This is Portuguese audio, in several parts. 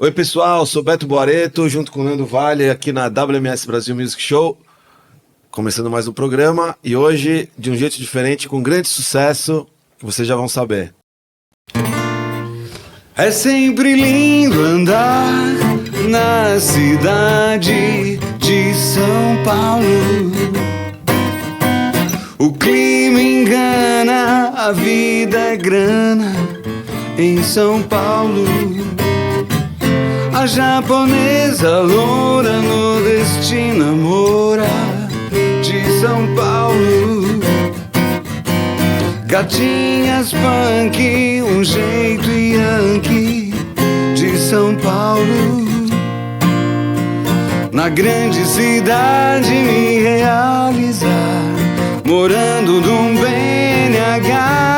Oi pessoal, sou Beto Boareto, junto com o Nando Vale, aqui na WMS Brasil Music Show, começando mais um programa, e hoje, de um jeito diferente, com grande sucesso, que vocês já vão saber. É sempre lindo andar na cidade de São Paulo. O clima engana, a vida é grana em São Paulo. A japonesa loura nordestina mora de São Paulo. Gatinhas punk, um jeito yankee de São Paulo. Na grande cidade me realizar, morando num BNH.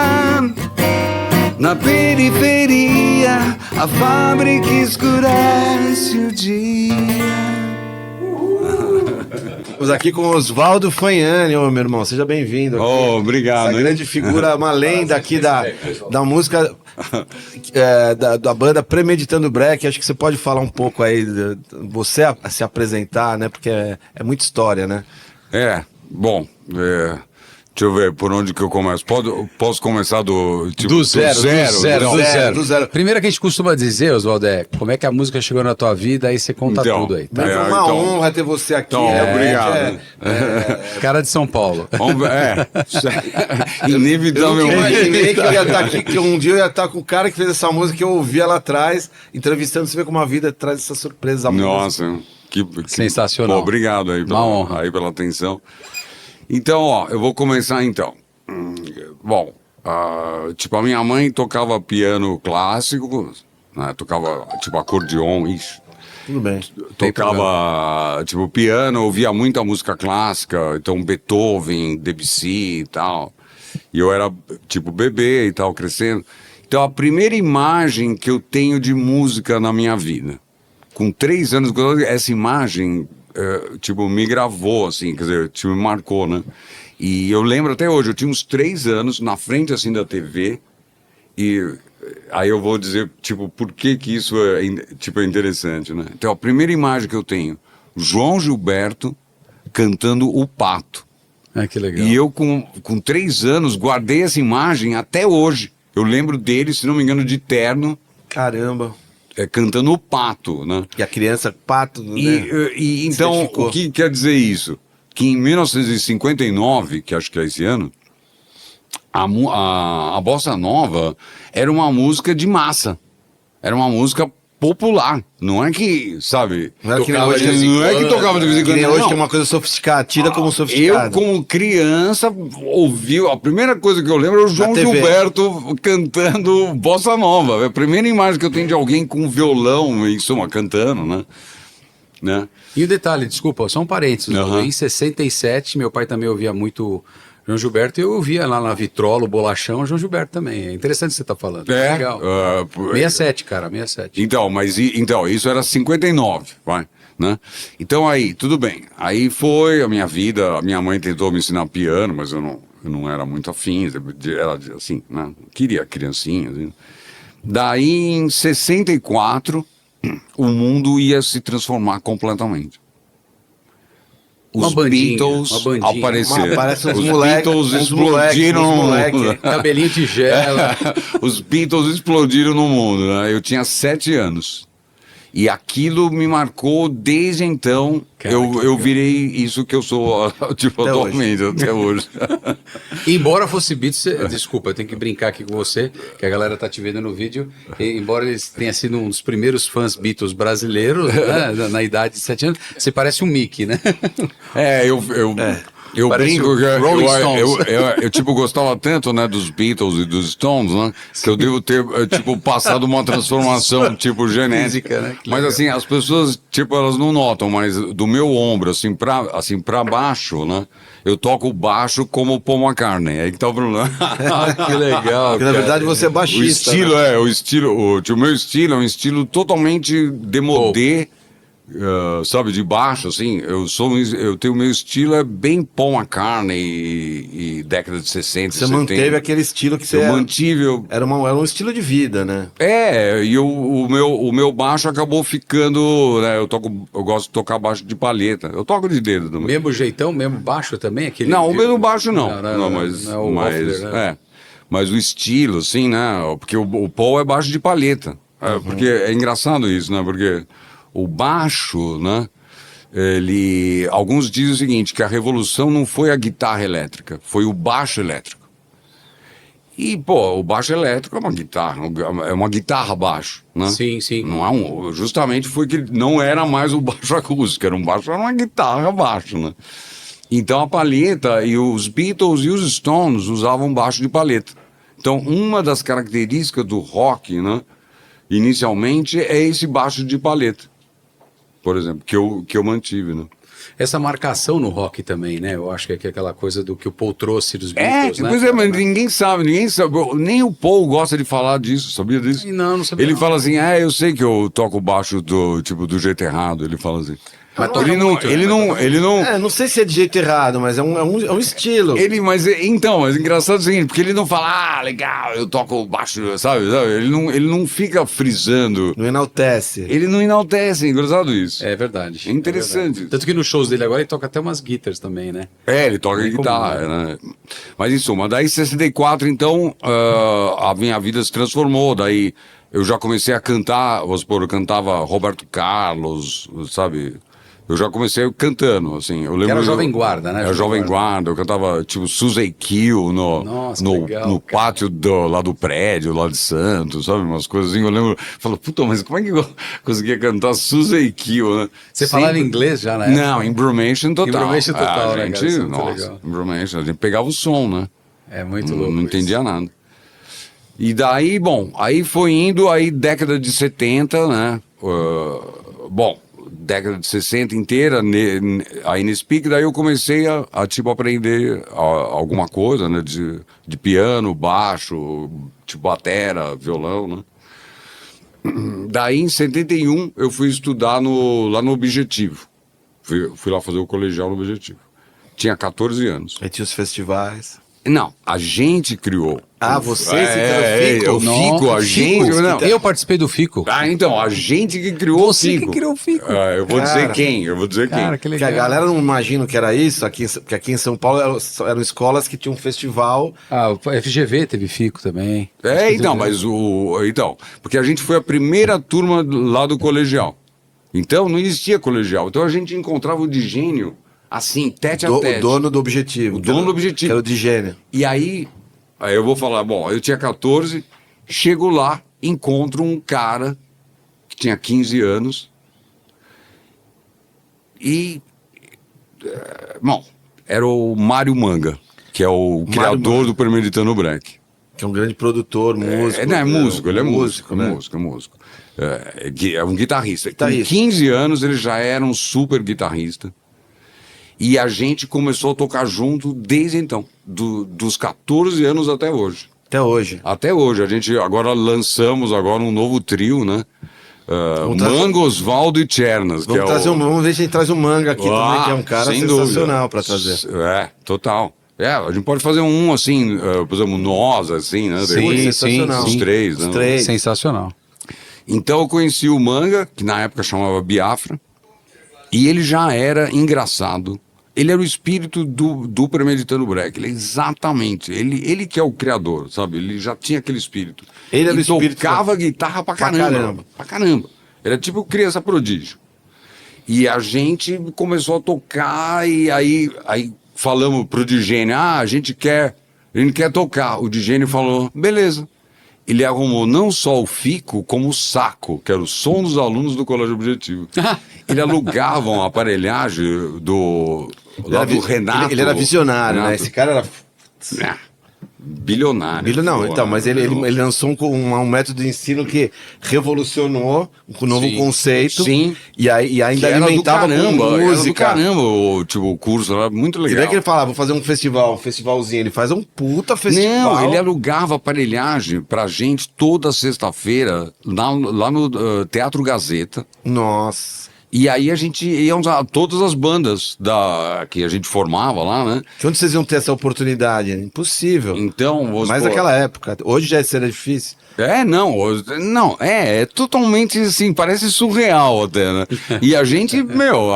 Na periferia, a fábrica escurece o dia. Estamos aqui com o Oswaldo Fagnani, meu irmão, seja bem-vindo. Obrigado. Essa grande figura, uma lenda aqui da música, da banda Premeditando Break. Acho que você pode falar um pouco aí, você se apresentar, né? Porque é muita história, né? Deixa eu ver por onde que eu começo. Posso começar do zero. Primeiro que a gente costuma dizer, Oswaldo, como é que a música chegou na tua vida, aí você conta tudo aí. Tá? É uma honra ter você aqui. Obrigado. Cara de São Paulo. Inevitavelmente. Eu imaginei que eu ia estar aqui, que um dia eu ia estar com o cara que fez essa música que eu ouvia lá atrás, entrevistando, você vê como a vida traz essa surpresa. Nossa, que sensacional. Obrigado aí uma honra aí pela atenção. Então, eu vou começar então. A minha mãe tocava piano clássico, né? Tocava acordeon, Tudo bem. Tocava piano, ouvia muita música clássica, então Beethoven, Debussy e tal. E eu era bebê e tal, crescendo. Então a primeira imagem que eu tenho de música na minha vida, com 3 anos, essa imagem me gravou, assim, quer dizer, me marcou, né? E eu lembro até hoje, eu tinha uns 3 anos, na frente, assim, da TV, e aí eu vou dizer, por que isso é interessante, né? Então, a primeira imagem que eu tenho, João Gilberto cantando O Pato. Ah, que legal. E eu, com 3 anos, guardei essa imagem até hoje. Eu lembro dele, se não me engano, de terno. Caramba. Cantando O Pato, né? E a criança, pato, né? E então, o que quer dizer isso? Que em 1959, que acho que é esse ano, a Bossa Nova era uma música de massa. Era uma música popular. Não é que, sabe... Não é que tocava de vez em quando. Hoje que é uma coisa sofisticada, tida como sofisticada. Eu, como criança, ouvi... A primeira coisa que eu lembro é o João Gilberto cantando Bossa Nova. É a primeira imagem que eu tenho de alguém com violão, em suma, cantando, né? E o detalhe, desculpa, só um parênteses. Em 67, meu pai também ouvia muito João Gilberto, e eu ouvia lá na Vitrola, o Bolachão, João Gilberto também. É interessante o que você está falando. Legal. 67, cara, 67. Então, isso era 59, vai, né? Então aí, tudo bem. Aí foi a minha vida, a minha mãe tentou me ensinar piano, mas eu não era muito afim, era assim, né? Queria criancinha, assim. Daí, em 64, o mundo ia se transformar completamente. Os Beatles apareceram. Parece os Beatles explodiram. Cabelinho tigela. Os Beatles explodiram no mundo, né? Eu tinha 7 anos. E aquilo me marcou desde então. Eu virei isso que eu sou atualmente, até hoje. Embora fosse Beatles, desculpa, eu tenho que brincar aqui com você, que a galera tá te vendo no vídeo. Embora eles tenha sido um dos primeiros fãs Beatles brasileiros, né, na idade de 7 anos, você parece um Mickey, né? Eu parece brinco que eu gostava tanto, né, dos Beatles e dos Stones, né, que eu devo ter, passado uma transformação, genética, né? Mas assim, as pessoas, elas não notam, mas do meu ombro, assim, pra baixo, né, eu toco baixo como o Paul McCartney, aí que tá o problema. Que legal, porque, na verdade, você é baixista. O meu estilo é um estilo totalmente demodé, sabe, de baixo, assim, eu tenho meu estilo é bem Paul McCartney e década de 60, Você 70. manteve aquele estilo que você Eu mantive, era um estilo de vida, né? e o meu baixo acabou ficando, né, eu gosto de tocar baixo de palheta, eu toco de dedo também. Mesmo jeitão, mesmo baixo também? Aquele... Não, o mesmo baixo não, não é o Hoffler, né? Mas o estilo, assim, né, porque o Paul é baixo de palheta, porque é engraçado isso, né, porque o baixo, né, alguns dizem o seguinte, que a revolução não foi a guitarra elétrica, foi o baixo elétrico. E, pô, o baixo elétrico é uma guitarra baixo, né? Sim, sim. Não justamente foi que não era mais o baixo acústico, era uma guitarra baixo, né? Então a palheta e os Beatles e os Stones usavam baixo de palheta. Então uma das características do rock, né, inicialmente é esse baixo de palheta, por exemplo, que eu mantive, né? Essa marcação no rock também, né? Eu acho que é aquela coisa do que o Paul trouxe dos Beatles, né? Pois é, mas ninguém sabe, nem o Paul gosta de falar disso, sabia disso? Não sabia. Ele fala assim, eu sei que eu toco baixo do jeito errado, ele fala assim. Mas toca muito, ele não... Não sei se é de jeito errado, mas é um estilo. Mas engraçado é o seguinte, porque ele não fala, legal, eu toco baixo, sabe? Ele não fica frisando. Não enaltece. Ele não enaltece, é engraçado isso. É verdade. É interessante. verdade. Tanto que nos shows dele agora ele toca até umas guitars também, né? Ele toca guitarra, né? Mas em suma, daí em 64, então, a minha vida se transformou, daí eu já comecei a cantar, vamos supor, eu cantava Roberto Carlos, sabe? Eu já comecei cantando, assim, eu lembro... Que era Jovem Guarda, né? Era Jovem Guarda, eu cantava, tipo, Suzy Kill no pátio lá do prédio, lá de Santos, sabe, umas coisas assim, eu lembro, falo, puta, mas como é que eu conseguia cantar Suzy Kill, né? Você falava inglês já, né? Não, Embromation total. Embromation total, né, cara? Isso é muito Nossa, legal. Embromation, a gente pegava o som, né? É muito louco. Não entendia nada. E daí, bom, aí foi indo, aí década de 70, né? Década de 60 inteira, aí nesse pique, daí eu comecei a tipo, aprender alguma coisa, né? De piano, baixo, tipo, batera, violão, né? Daí, em 71, eu fui estudar lá no Objetivo. Fui lá fazer o colegial no Objetivo. Tinha 14 anos. Aí tinha os festivais. Não, a gente criou. Vocês fizeram o Fico? Eu fico, a gente... Não. Eu participei do Fico. Então, a gente que criou Você o Fico. que criou o Fico. Eu vou dizer quem, Cara, que Porque legal. a galera não imagina que era isso, porque aqui em São Paulo eram escolas que tinham um festival. O FGV teve Fico também. Então, porque a gente foi a primeira turma lá do colegial. Então, não existia colegial. Então, a gente encontrava o Digênio, assim, tete a tete. O dono do Objetivo. O dono do Objetivo. Que era o Digênio. E aí eu vou falar, bom, eu tinha 14, chego lá, encontro um cara que tinha 15 anos e, bom, era o Mário Manga, que é o criador do Premeditando Break. Que é um grande produtor, músico. Ele é músico. Né? É um guitarrista. Com 15 anos ele já era um super guitarrista. E a gente começou a tocar junto desde então, dos 14 anos até hoje. Até hoje. Até hoje. A gente agora lançamos um novo trio, né? Manga, Osvaldo e Tchernas. Vamos ver se a gente traz o Manga aqui também, que é um cara sensacional para trazer. Total. A gente pode fazer um assim, por exemplo, nós, assim, né? Sensacional. Os três, né? Os três. Sensacional. Então eu conheci o Manga, que na época chamava Biafra, e ele já era engraçado. Ele era o espírito do Premeditando Break. Ele exatamente. Ele que é o criador, sabe? Ele já tinha aquele espírito. Ele era o espírito. Tocava guitarra pra caramba. Pra caramba. Era tipo criança prodígio. E a gente começou a tocar e aí falamos pro Digênio, a gente quer tocar. O Digênio falou, beleza. Ele arrumou não só o Fico, como o Saco, que era o som dos alunos do Colégio Objetivo. Ele alugava uma aparelhagem do Renato. Ele era visionário, né? Esse cara era... Bilionário. Não, então, mas ele lançou um método de ensino que revolucionou um novo conceito. Sim. E ainda alimentava com música. Era do caramba, o curso, era muito legal. E daí que ele falava, vou fazer um festivalzinho. Ele faz um puta festival. Não, ele alugava aparelhagem pra gente toda sexta-feira lá no Teatro Gazeta. Nossa. E aí a gente ia a todas as bandas que a gente formava lá, né? De onde vocês iam ter essa oportunidade? Impossível. Então, Mas naquela época. Hoje já seria difícil. É totalmente assim, parece surreal até, né? E a gente,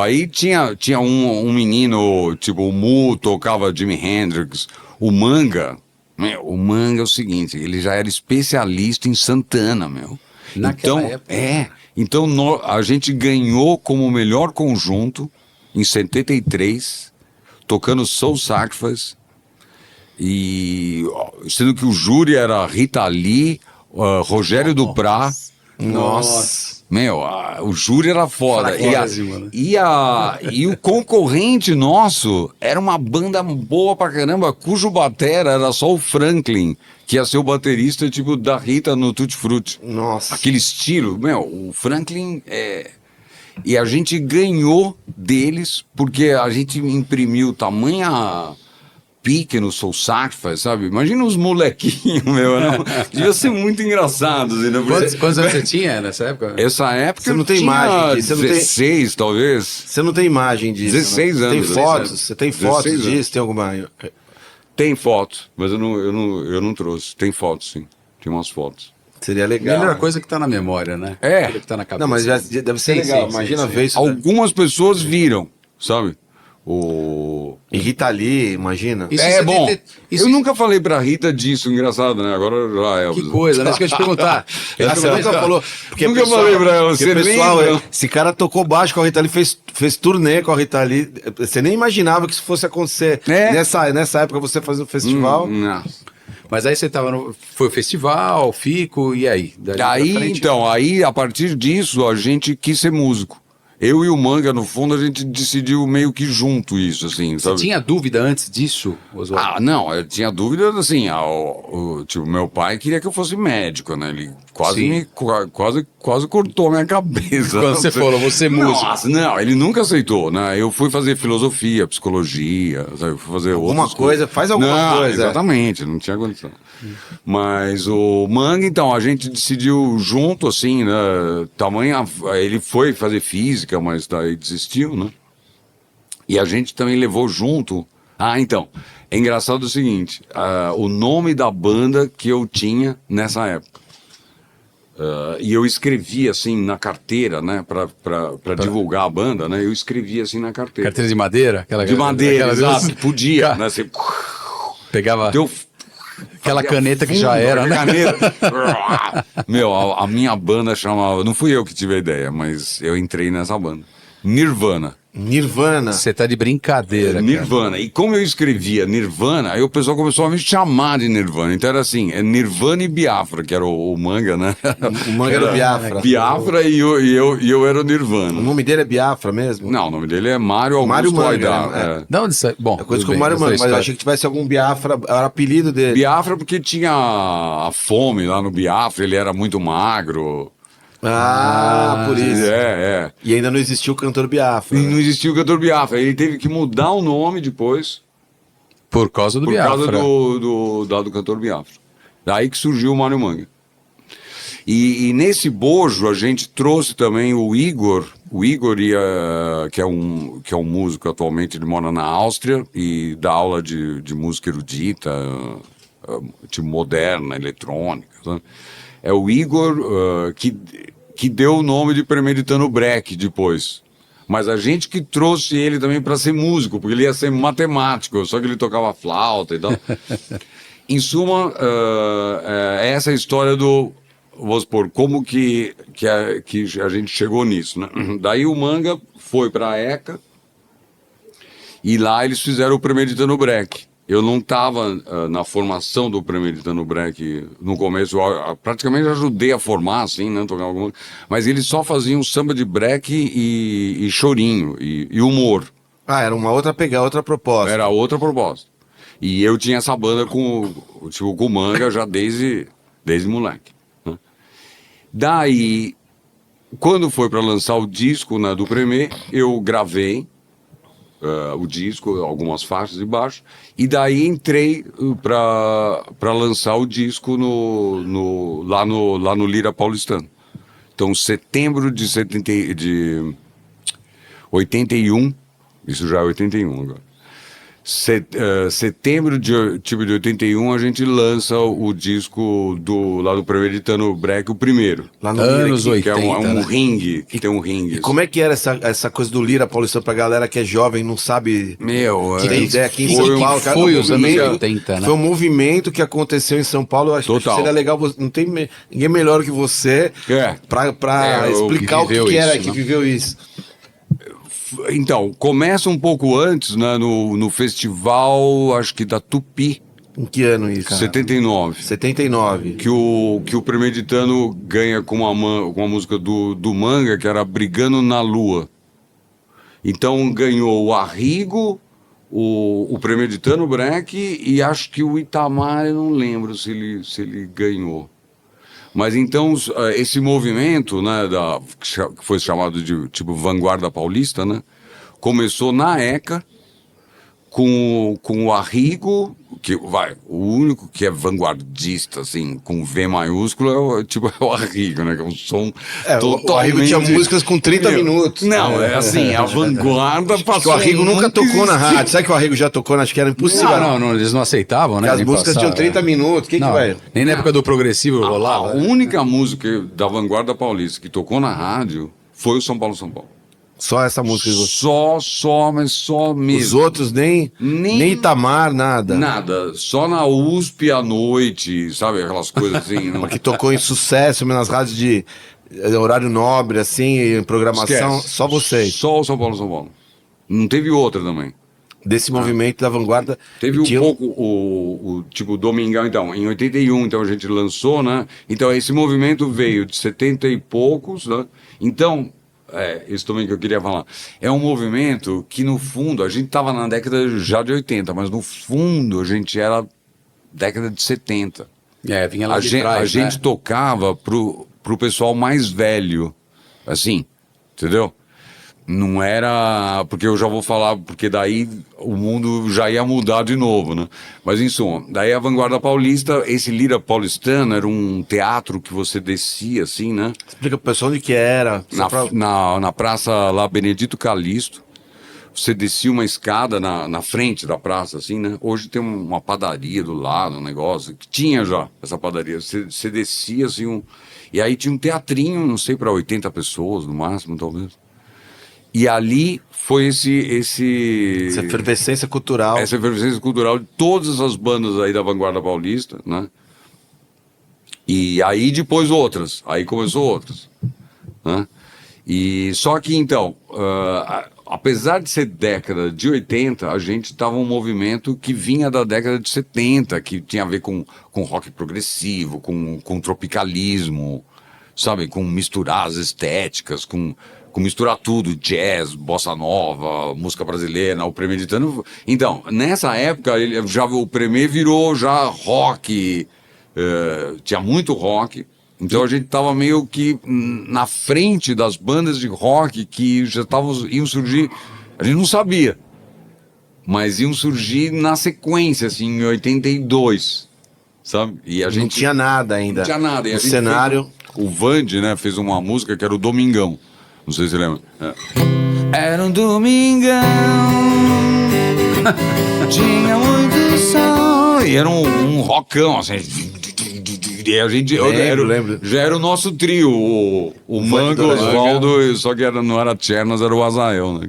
aí tinha um menino, tipo, o Mu tocava Jimi Hendrix, o Manga é o seguinte, ele já era especialista em Santana, Naquela época. Então a gente ganhou como melhor conjunto em 73, tocando Soul Sacrifice, e sendo que o júri era Rita Lee, Rogério Duprá. Nossa. O júri era foda. Fraquésimo, né? E o concorrente nosso era uma banda boa pra caramba, cujo batera era só o Franklin, que ia ser o baterista tipo da Rita no Tutti Frutti. Nossa. Aquele estilo, o Franklin E a gente ganhou deles porque a gente imprimiu tamanha pique no Soul Sacrifice, sabe? Imagina os molequinhos, não? Devia ser muito engraçado. Né? Quantos anos você tinha nessa época? Essa época você não tem tinha imagem, você 16, não tem... talvez. Você não tem imagem disso. 16 né? anos. Tem fotos? Você tem fotos disso? Anos. Tem alguma... Tem fotos, mas eu não trouxe. Tem fotos, sim. Tem umas fotos. Seria legal. Melhor coisa que tá na memória, né? Que tá na cabeça. Não, mas deve ser legal. Imagina ver isso. Algumas pessoas viram, sabe? E Rita Lee, imagina. Isso bom. Isso... Eu nunca falei pra Rita disso, engraçado, né? Agora já é. Que coisa, né? Isso que eu ia te perguntar. Você nunca falou. Porque nunca falei pra ela. Você pessoal, lembra? Esse cara tocou baixo com a Rita Lee, fez turnê com a Rita Lee. Você nem imaginava que isso fosse acontecer. Nessa época você fazia um festival. Não. Mas aí você tava foi o festival, Fico, e aí? Aí, a partir disso, a gente quis ser músico. Eu e o Manga, no fundo, a gente decidiu meio que junto isso, assim, sabe? Você tinha dúvida antes disso, Oswaldo? Não, eu tinha dúvida, assim, tipo, meu pai queria que eu fosse médico, né? Ele quase cortou minha cabeça. Quando você falou, você é músico. Nossa, não, ele nunca aceitou, né? Eu fui fazer filosofia, psicologia, sabe? Eu fui fazer alguma coisa, faz alguma coisa. Exatamente, não tinha condição. Mas o Manga, então, a gente decidiu junto, assim, né? Ele foi fazer física, mas daí desistiu, né? E a gente também levou junto. Então, é engraçado o seguinte: o nome da banda que eu tinha nessa época. E eu escrevi assim na carteira, né? Pra divulgar a banda, né? Eu escrevi assim na carteira. Carteira de madeira? De madeira, exato. Podia, né? Você pegava. Aquela caneta que já era, né? Caneta. A minha banda chamava... Não fui eu que tive a ideia, mas eu entrei nessa banda. Nirvana. Você tá de brincadeira, Nirvana. Cara. E como eu escrevia Nirvana, aí o pessoal começou a me chamar de Nirvana. Então era assim, Nirvana e Biafra, que era o Manga, né? O Manga era o Biafra. Biafra e eu era o Nirvana. O nome dele é Biafra mesmo? Não, o nome dele é Mário Augusto Aidar. Não, bom, é coisa com o Mário Manga, mas eu achei que tivesse algum Biafra, era apelido dele. Biafra porque tinha a fome lá no Biafra, ele era muito magro. Por isso. E ainda não existiu o cantor Biafra. E não existiu o cantor Biafra. Ele teve que mudar o nome depois. Por causa do Biafra. Por causa do cantor Biafra. Daí que surgiu o Mário Manga. E nesse bojo a gente trouxe também o Igor. O Igor que é um músico atualmente, ele mora na Áustria e dá aula de música erudita, tipo moderna, eletrônica. Sabe? É o Igor que deu o nome de Premeditando Break depois. Mas a gente que trouxe ele também para ser músico, porque ele ia ser matemático, só que ele tocava flauta e tal. Em suma, essa é a história vamos supor, como que a gente chegou nisso, né? Daí o Manga foi para a ECA e lá eles fizeram o Premeditando Break. Eu não estava na formação do Premeditando Break no começo, eu praticamente ajudei a formar, assim, né, tocar alguma... Mas eles só faziam samba de break e chorinho, e humor. Era uma outra outra proposta. Era outra proposta. E eu tinha essa banda com o Manga já desde moleque. Né? Daí, quando foi para lançar o disco, né, do Premê, eu gravei o disco, algumas faixas de baixo, e daí entrei para lançar o disco lá no Lira Paulistano. Então, setembro de 81, isso já é 81 agora. Setembro de 81 a gente lança o disco lá do Premeditando Break, o primeiro. Lá no Anos Lira, 80. Que é um né? ringue, que tem um ringue. E como é que era essa coisa do Lira Paulistano pra galera que é jovem, não sabe... Meu, Tem ideia aqui em foi São um- Paulo, cara, foi um os anos movimento- 80, né? Foi um movimento que aconteceu em São Paulo. Eu acho que Total. seria legal. Não tem ninguém melhor que você pra eu explicar o que, viveu que era, isso, que né? viveu isso. Então, começa um pouco antes, né, no festival, acho que da Tupi, Em que ano isso? 79. 79. Que o Premeditando ganha com uma música do Manga, que era Brigando na Lua. Então ganhou o Arrigo, o Premeditando Break e acho que o Itamar, eu não lembro se ele ganhou. Mas então esse movimento, né, que foi chamado de tipo Vanguarda Paulista, né, começou na ECA com o Arrigo, que o único que é vanguardista, assim, com V maiúsculo, é o Arrigo, né? Que é um som O Arrigo tinha músicas com 30 minutos. Não, é assim, a vanguarda Acho que passou. o Arrigo nunca nunca tocou na existiu. rádio. Sabe que o Arrigo já tocou? Acho que era impossível. Não, eles não aceitavam, né? Porque as nem músicas passar, tinham 30 minutos. Quem que Não, vai? nem na época do progressivo A rolava. única música da vanguarda paulista que tocou na rádio foi o São Paulo, São Paulo. Só essa música. Mas só mesmo. Os outros nem Itamar, nada. Nada, só na USP à noite, sabe? Aquelas coisas assim. Não... Que tocou em sucesso nas rádios de horário nobre, assim, em programação. Esquece. Só vocês. Só o São Paulo, São Paulo. Não teve outra também. Desse movimento da vanguarda. Teve tinha um pouco o tipo Domingão, então, em 81, então a gente lançou, né? Então esse movimento veio de 70 e poucos, né? Então, isso também que eu queria falar. É um movimento que, no fundo, a gente estava na década já de 80, mas no fundo a gente era década de 70. Vinha lá A de gente, trás, a gente né? tocava pro pessoal mais velho, assim, entendeu? Não era... Porque eu já vou falar, porque daí o mundo já ia mudar de novo, né? Mas, em suma, daí a Vanguarda Paulista, esse Lira Paulistano era um teatro que você descia, assim, né? Explica pro pessoal onde que era. Só Na praça lá, Benedito Calixto. Você descia uma escada na frente da praça, assim, né? Hoje tem uma padaria do lado, um negócio, que tinha já essa padaria. Você descia, assim, e aí tinha um teatrinho, não sei, para 80 pessoas, no máximo, talvez. E ali foi essa efervescência cultural. essa efervescência cultural de todas as bandas aí da Vanguarda Paulista, né? E aí depois outras, aí começou outras, né? E só que então, apesar de ser década de 80, a gente tava um movimento que vinha da década de 70, que tinha a ver com rock progressivo, com tropicalismo, sabe? Com misturar as estéticas, com misturar tudo, jazz, bossa nova, música brasileira, o Premeditando. Então, nessa época, o Premê virou já rock, tinha muito rock. Então a gente tava meio que na frente das bandas de rock que já iam surgir, a gente não sabia, mas iam surgir na sequência, assim, em 82, sabe? E a gente Não tinha nada ainda. não tinha nada. E a O gente cenário. o Vande, né, fez uma música que era o Domingão. Não sei se você lembra. Era um domingão, tinha muito sol. E era um rockão, assim. E a gente Lembro. já era o nosso trio, o Manga, o Oswaldo, só que não era Tchernas, era o Azael, né?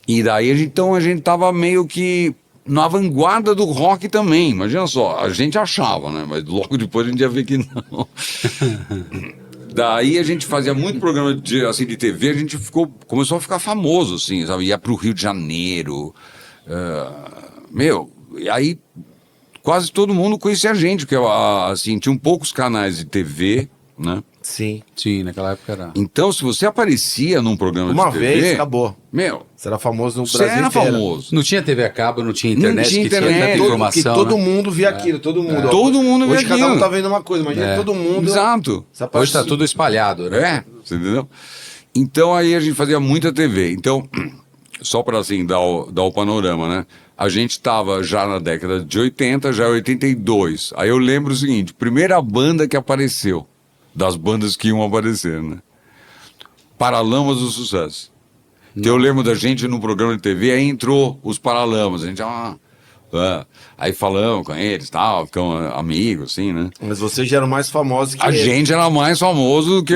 E daí, então, a gente tava meio que na vanguarda do rock também. Imagina só, a gente achava, né? Mas logo depois a gente ia ver que não. Daí a gente fazia muito programa de TV, a gente começou a ficar famoso, assim, sabe? Ia pro Rio de Janeiro. E aí quase todo mundo conhecia a gente, porque assim, tinham poucos canais de TV, né? Sim. Sim, naquela época era. Então, se você aparecia num programa Uma de TV... vez, acabou. Você era famoso no você Brasil era inteiro. famoso. Não tinha TV a cabo, não tinha internet, Não tinha que internet, tinha tanta todo- informação. Que todo né? mundo via aquilo, todo mundo. Todo mundo via Hoje cada um aquilo. tá vendo uma coisa, imagina todo mundo. Exato. Hoje tá tudo espalhado, né? Você entendeu? Então aí a gente fazia muita TV. Então, só para assim dar o panorama, né? A gente tava já na década de 80, já 82. Aí eu lembro o seguinte, primeira banda que apareceu, das bandas que iam aparecer, né? Paralamas do Sucesso. Então eu lembro da gente no programa de TV, aí entrou os Paralamas, a gente, aí falamos com eles, tal, ficamos amigos, assim, né? Mas vocês já eram mais famosos que A gente era mais famoso do que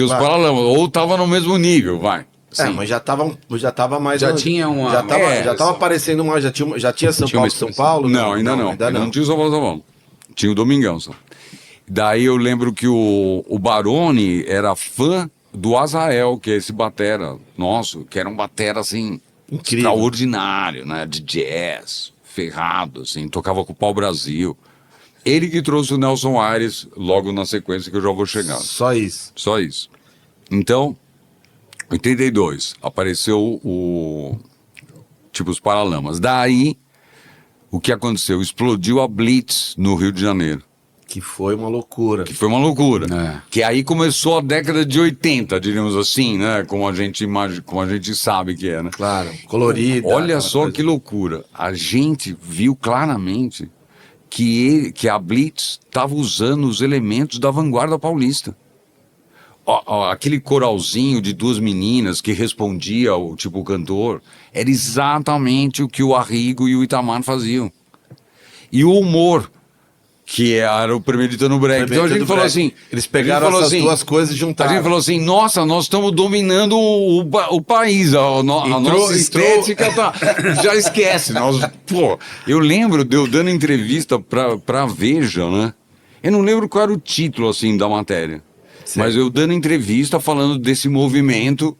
os claro. Paralamas, ou tava no mesmo nível, vai. Sim. Mas já tava mais... Já tinha uma... Já tava aparecendo uma... Já tinha São Paulo? Não, ainda não. Não tinha o São Paulo. Tinha o Domingão só. Daí eu lembro que o Barone era fã do Azael, que é esse batera nosso, que era um batera, assim, incrível, extraordinário, né? De jazz, ferrado, assim, tocava com o Pau Brasil. Ele que trouxe o Nelson Aires logo na sequência que eu já vou chegar. Só isso. Só isso. Então, 82, apareceu os Paralamas. Daí, o que aconteceu? Explodiu a Blitz no Rio de Janeiro. Que foi uma loucura. Que aí começou a década de 80, diríamos assim, né? Como a gente sabe que é, né? Claro, colorida. Olha só que loucura. A gente viu claramente que a Blitz estava usando os elementos da vanguarda paulista. Aquele coralzinho de duas meninas que respondia ao o cantor, era exatamente o que o Arrigo e o Itamar faziam. E o humor, que era o Premeditando Break. Então a gente falou assim... Eles pegaram essas duas coisas e juntaram. A gente falou assim, nossa, nós estamos dominando o país, a nossa estética já esquece. Eu lembro de eu dando entrevista pra Veja, né? Eu não lembro qual era o título, assim, da matéria. Sim. Mas eu dando entrevista falando desse movimento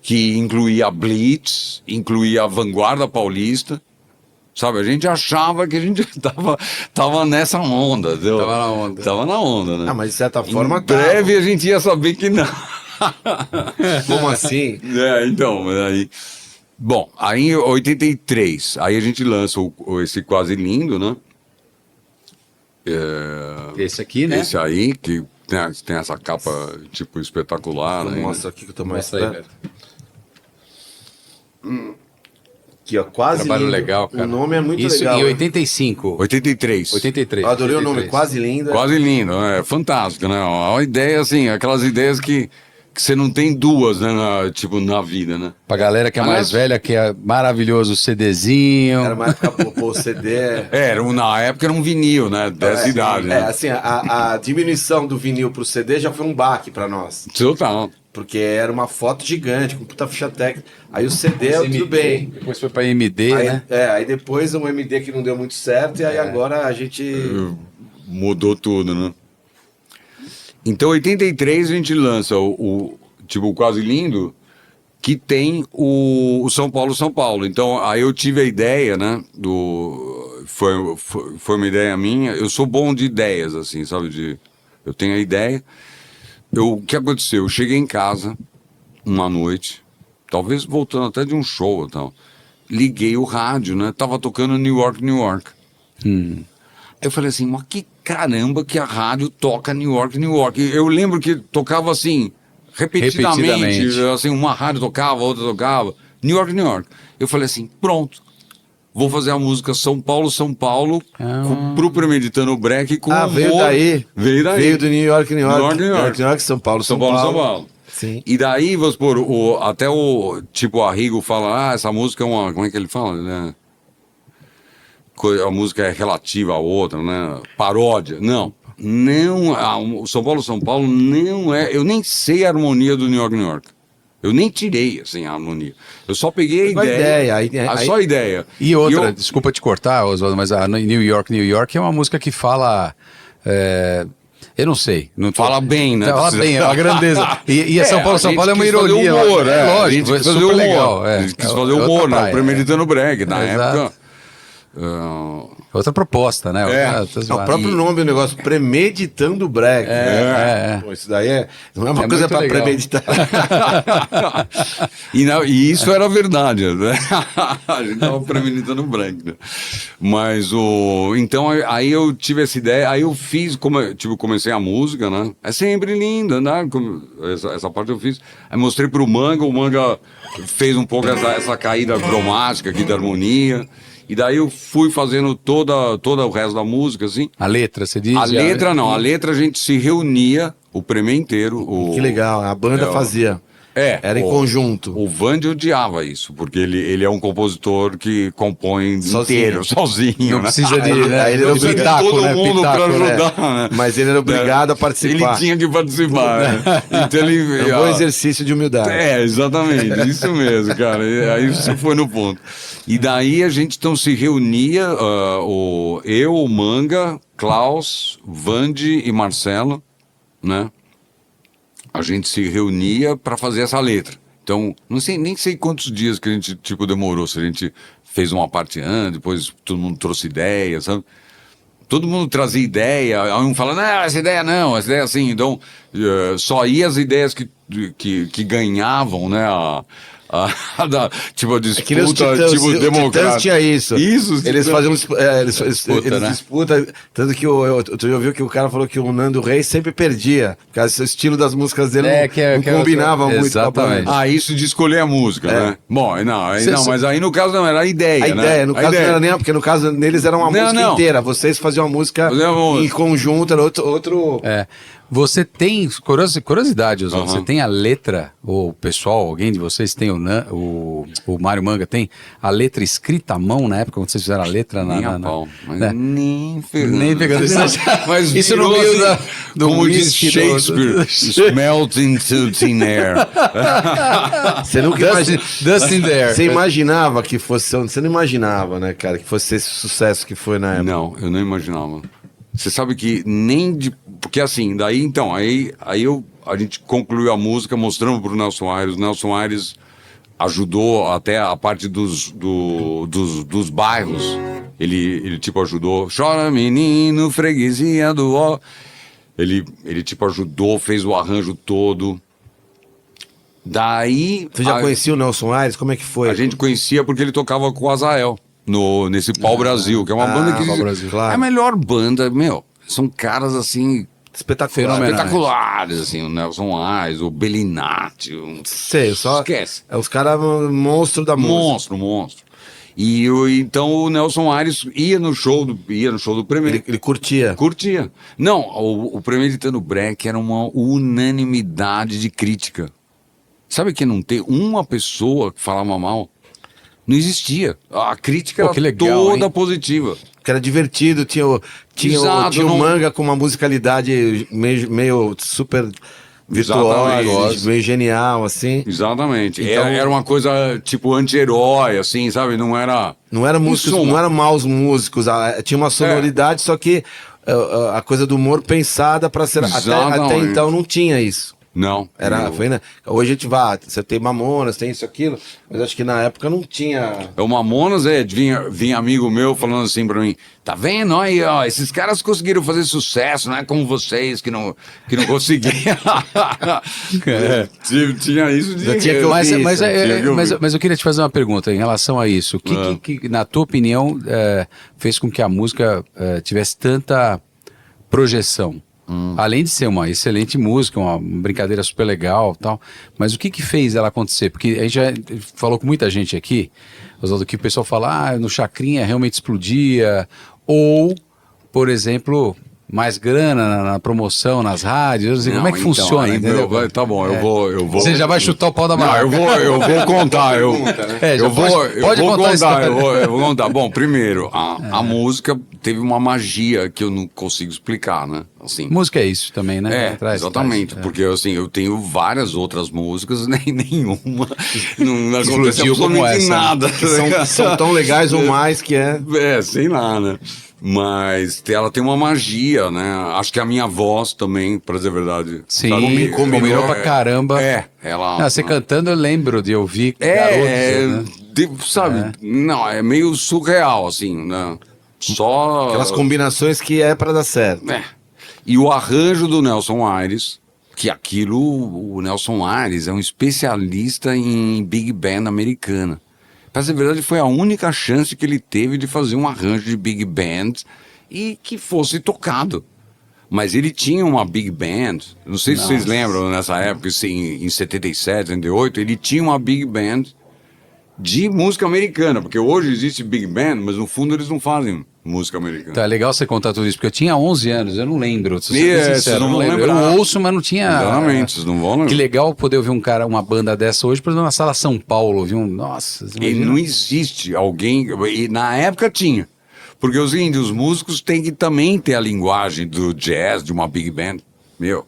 que incluía a Blitz, incluía a vanguarda paulista. Sabe, a gente achava que a gente tava nessa onda, entendeu? Tava na onda, né? Mas de certa forma... Em breve a gente ia saber que não. Como assim? Então, aí... Bom, aí em 83, aí a gente lança esse Quase Lindo, né? Esse aqui, né? Esse aí, que tem essa capa, espetacular. Mostra aqui que eu tô mostrando. Aqui, ó, Quase Trabalho Lindo. legal, cara. O nome é muito isso legal. Isso em 85. 83. Eu adorei o nome, Quase Lindo. Quase Lindo, é fantástico, né? Uma ideia, assim, aquelas ideias que você não tem duas, né? Na vida, né? Pra galera que é mais velha, que é maravilhoso o CDzinho. Era mais o CD. Na época era um vinil, né? Dessa idade, né? Assim, a diminuição do vinil pro CD já foi um baque pra nós. Total. Porque era uma foto gigante, com puta ficha técnica. Aí o CD, tudo bem. Depois foi pra MD, aí, né? Aí depois um MD que não deu muito certo, e aí agora a gente... Mudou tudo, né? Então, em 83, a gente lança o Quase Lindo, que tem o São Paulo. Então, aí eu tive a ideia, né? Foi uma ideia minha. Eu sou bom de ideias, assim, sabe? Eu tenho a ideia... O que aconteceu? Eu cheguei em casa uma noite, talvez voltando até de um show e tal. Liguei o rádio, né? Tava tocando New York, New York. Aí eu falei assim, mas que caramba que a rádio toca New York, New York. Eu lembro que tocava assim, repetidamente. Assim, uma rádio tocava, outra tocava. New York, New York. Eu falei assim, pronto. Vou fazer a música São Paulo, São Paulo, pro Premeditando Break com humor. Veio daí. Veio do New York, New York. New York, São Paulo, São Paulo. Sim. E daí, vamos supor, até o Arrigo fala, essa música é uma, como é que ele fala, né? A música é relativa à outra, né? Paródia. Não, o São Paulo não é, eu nem sei a harmonia do New York, New York. Eu nem tirei, assim, a harmonia. Eu só peguei a ideia. Só a ideia. E outra, desculpa te cortar, Oswaldo, mas a New York, New York é uma música que fala... eu não sei. Fala bem, né? Fala bem, a grandeza. E São Paulo é uma ironia. Humor, lógico, a gente quis fazer humor. Legal. A gente quis fazer humor, né? Premeditando Break, na época... Outra proposta, né? O próprio nome do negócio, Premeditando Break. Pô, isso daí não é uma coisa para premeditar. E isso era verdade, né? A gente tava premeditando Break, né? Mas então aí eu tive essa ideia, aí eu fiz, comecei a música, né? É sempre linda, né? Essa parte eu fiz. Aí mostrei pro Manga, o Manga fez um pouco essa caída cromática aqui da harmonia. E daí eu fui fazendo todo o resto da música, assim. A letra, você diz? A letra não, a letra a gente se reunia, o prêmio inteiro. Que legal, a banda fazia. Era em conjunto. O Vandy odiava isso, porque ele é um compositor que compõe Sozinho. inteiro, sozinho. Não né? precisa de, né? Aí ele Não era precisa de obrigado, todo né? mundo Pitaco, pra né? ajudar, né? Mas ele era obrigado a participar. Ele tinha que participar, né? Então ele... É um bom exercício de humildade. Exatamente, isso mesmo, cara. Aí você foi no ponto. E daí a gente então se reunia, eu, o Manga, Klaus, Vandy e Marcelo, né? A gente se reunia para fazer essa letra. Então, nem sei quantos dias que a gente, tipo, demorou. Se a gente fez uma parte antes, depois todo mundo trouxe ideia, sabe? Todo mundo trazia ideia, aí um fala, não, essa ideia não, essa ideia assim. Então, só ia as ideias que ganhavam, né? Tipo, a disputa, Que nem os Titãs, tipo, os democrática. Titãs tinha isso. Isso, os Eles Titãs. faziam eles né? disputam. Tanto que tu já ouviu que o cara falou que o Nando Reis sempre perdia. Porque o estilo das músicas dele não combinava muito com a exatamente. banda. Isso de escolher a música, né? Bom, não, mas aí no caso não, era a ideia, A né? ideia, no caso não era nem, porque no caso deles era uma música inteira. Vocês faziam a música em conjunto, era outro... Você tem, curiosidade, Oswaldo, você tem a letra, ou o pessoal, alguém de vocês tem, o Mário Manga tem a letra escrita à mão na época, quando vocês fizeram a letra Nem a pau, mas né? nem ferrando. Nem pegando isso. Mas Isso no virou meio assim, do como diz whisky, Shakespeare, smelt into thin air. Você nunca Dust in the air. Você imaginava que fosse... Você não imaginava, né, cara, que fosse esse sucesso que foi na época. Não, eu não imaginava. Você sabe que nem de... Porque assim, daí então, a gente concluiu a música, mostramos pro Nelson Aires. O Nelson Aires ajudou até a parte dos bairros. Ele tipo ajudou. Chora menino, freguesia do ó. Ele tipo ajudou, fez o arranjo todo. Daí... Você já conhecia o Nelson Aires? Como é que foi? A gente conhecia porque ele tocava com o Azael nesse Pau Brasil, que é uma banda que Pau Brasil, claro. é a melhor banda, são caras assim espetaculares, assim, o Nelson Aires, o Bellinati, esquece. É os caras monstro da música. Monstro. E então o Nelson Aires ia no show do Premier. Ele curtia. Curtia. Não, o Premeditando Break era uma unanimidade de crítica. Sabe que não tem uma pessoa que falava mal? Não existia. A crítica era legal, toda hein? positiva. Que era divertido, tinha o Manga com uma musicalidade meio super virtuosa, meio genial, assim. Exatamente. Então, era uma coisa tipo anti-herói, assim, sabe? Não era músicos, não eram maus músicos, tinha uma sonoridade, só que a coisa do humor pensada para ser... Até então não tinha isso. Não. Foi, né? Hoje a gente vai, você tem Mamonas, tem isso, aquilo, mas acho que na época não tinha. O Mamonas, vinha amigo meu falando assim pra mim, tá vendo aí, ó, esses caras conseguiram fazer sucesso, não é como vocês que não conseguiam. Tinha isso de... Já tinha que ouvir mas eu queria te fazer uma pergunta em relação a isso. O que na tua opinião, fez com que a música tivesse tanta projeção? Além de ser uma excelente música, uma brincadeira super legal e tal, mas o que fez ela acontecer? Porque a gente já falou com muita gente aqui, Oswaldo, que o pessoal fala, no Chacrinha realmente explodia, ou, por exemplo, mais grana na promoção, nas rádios, como é que funciona, entendeu? Tá bom, eu vou... Você já vai chutar o pau da barraca. Não, eu vou contar, eu vou contar. Bom, primeiro, a música teve uma magia que eu não consigo explicar, né? Assim, música é isso também, né? Exatamente, porque assim, eu tenho várias outras músicas, nenhuma não aconteceu absolutamente nada. São tão legais ou mais que sei lá, né? Mas ela tem uma magia, né? Acho que a minha voz também, pra dizer a verdade. Sim, combinou pra caramba. Você cantando eu lembro de ouvir garotos, sabe? Não, é meio surreal, assim, né? Só... Aquelas combinações que é pra dar certo. E o arranjo do Nelson Aires, que o Nelson Aires é um especialista em Big Band americana. Pra dizer a verdade, foi a única chance que ele teve de fazer um arranjo de Big Band e que fosse tocado. Mas ele tinha uma Big Band, não sei se vocês lembram nessa época, assim, em 77, 78, ele tinha uma Big Band de música americana, porque hoje existe Big Band, mas no fundo eles não fazem música americana. Então é legal você contar tudo isso, porque eu tinha 11 anos, eu não lembro. Vocês não vão lembro. lembrar. Eu ouço, mas não tinha... Exatamente, vocês não vão lembrar. Que legal poder ouvir uma banda dessa hoje, por exemplo, na Sala São Paulo, viu? Nossa, E não existe alguém... E na época tinha. Porque os músicos têm que também ter a linguagem do jazz, de uma Big Band. Meu...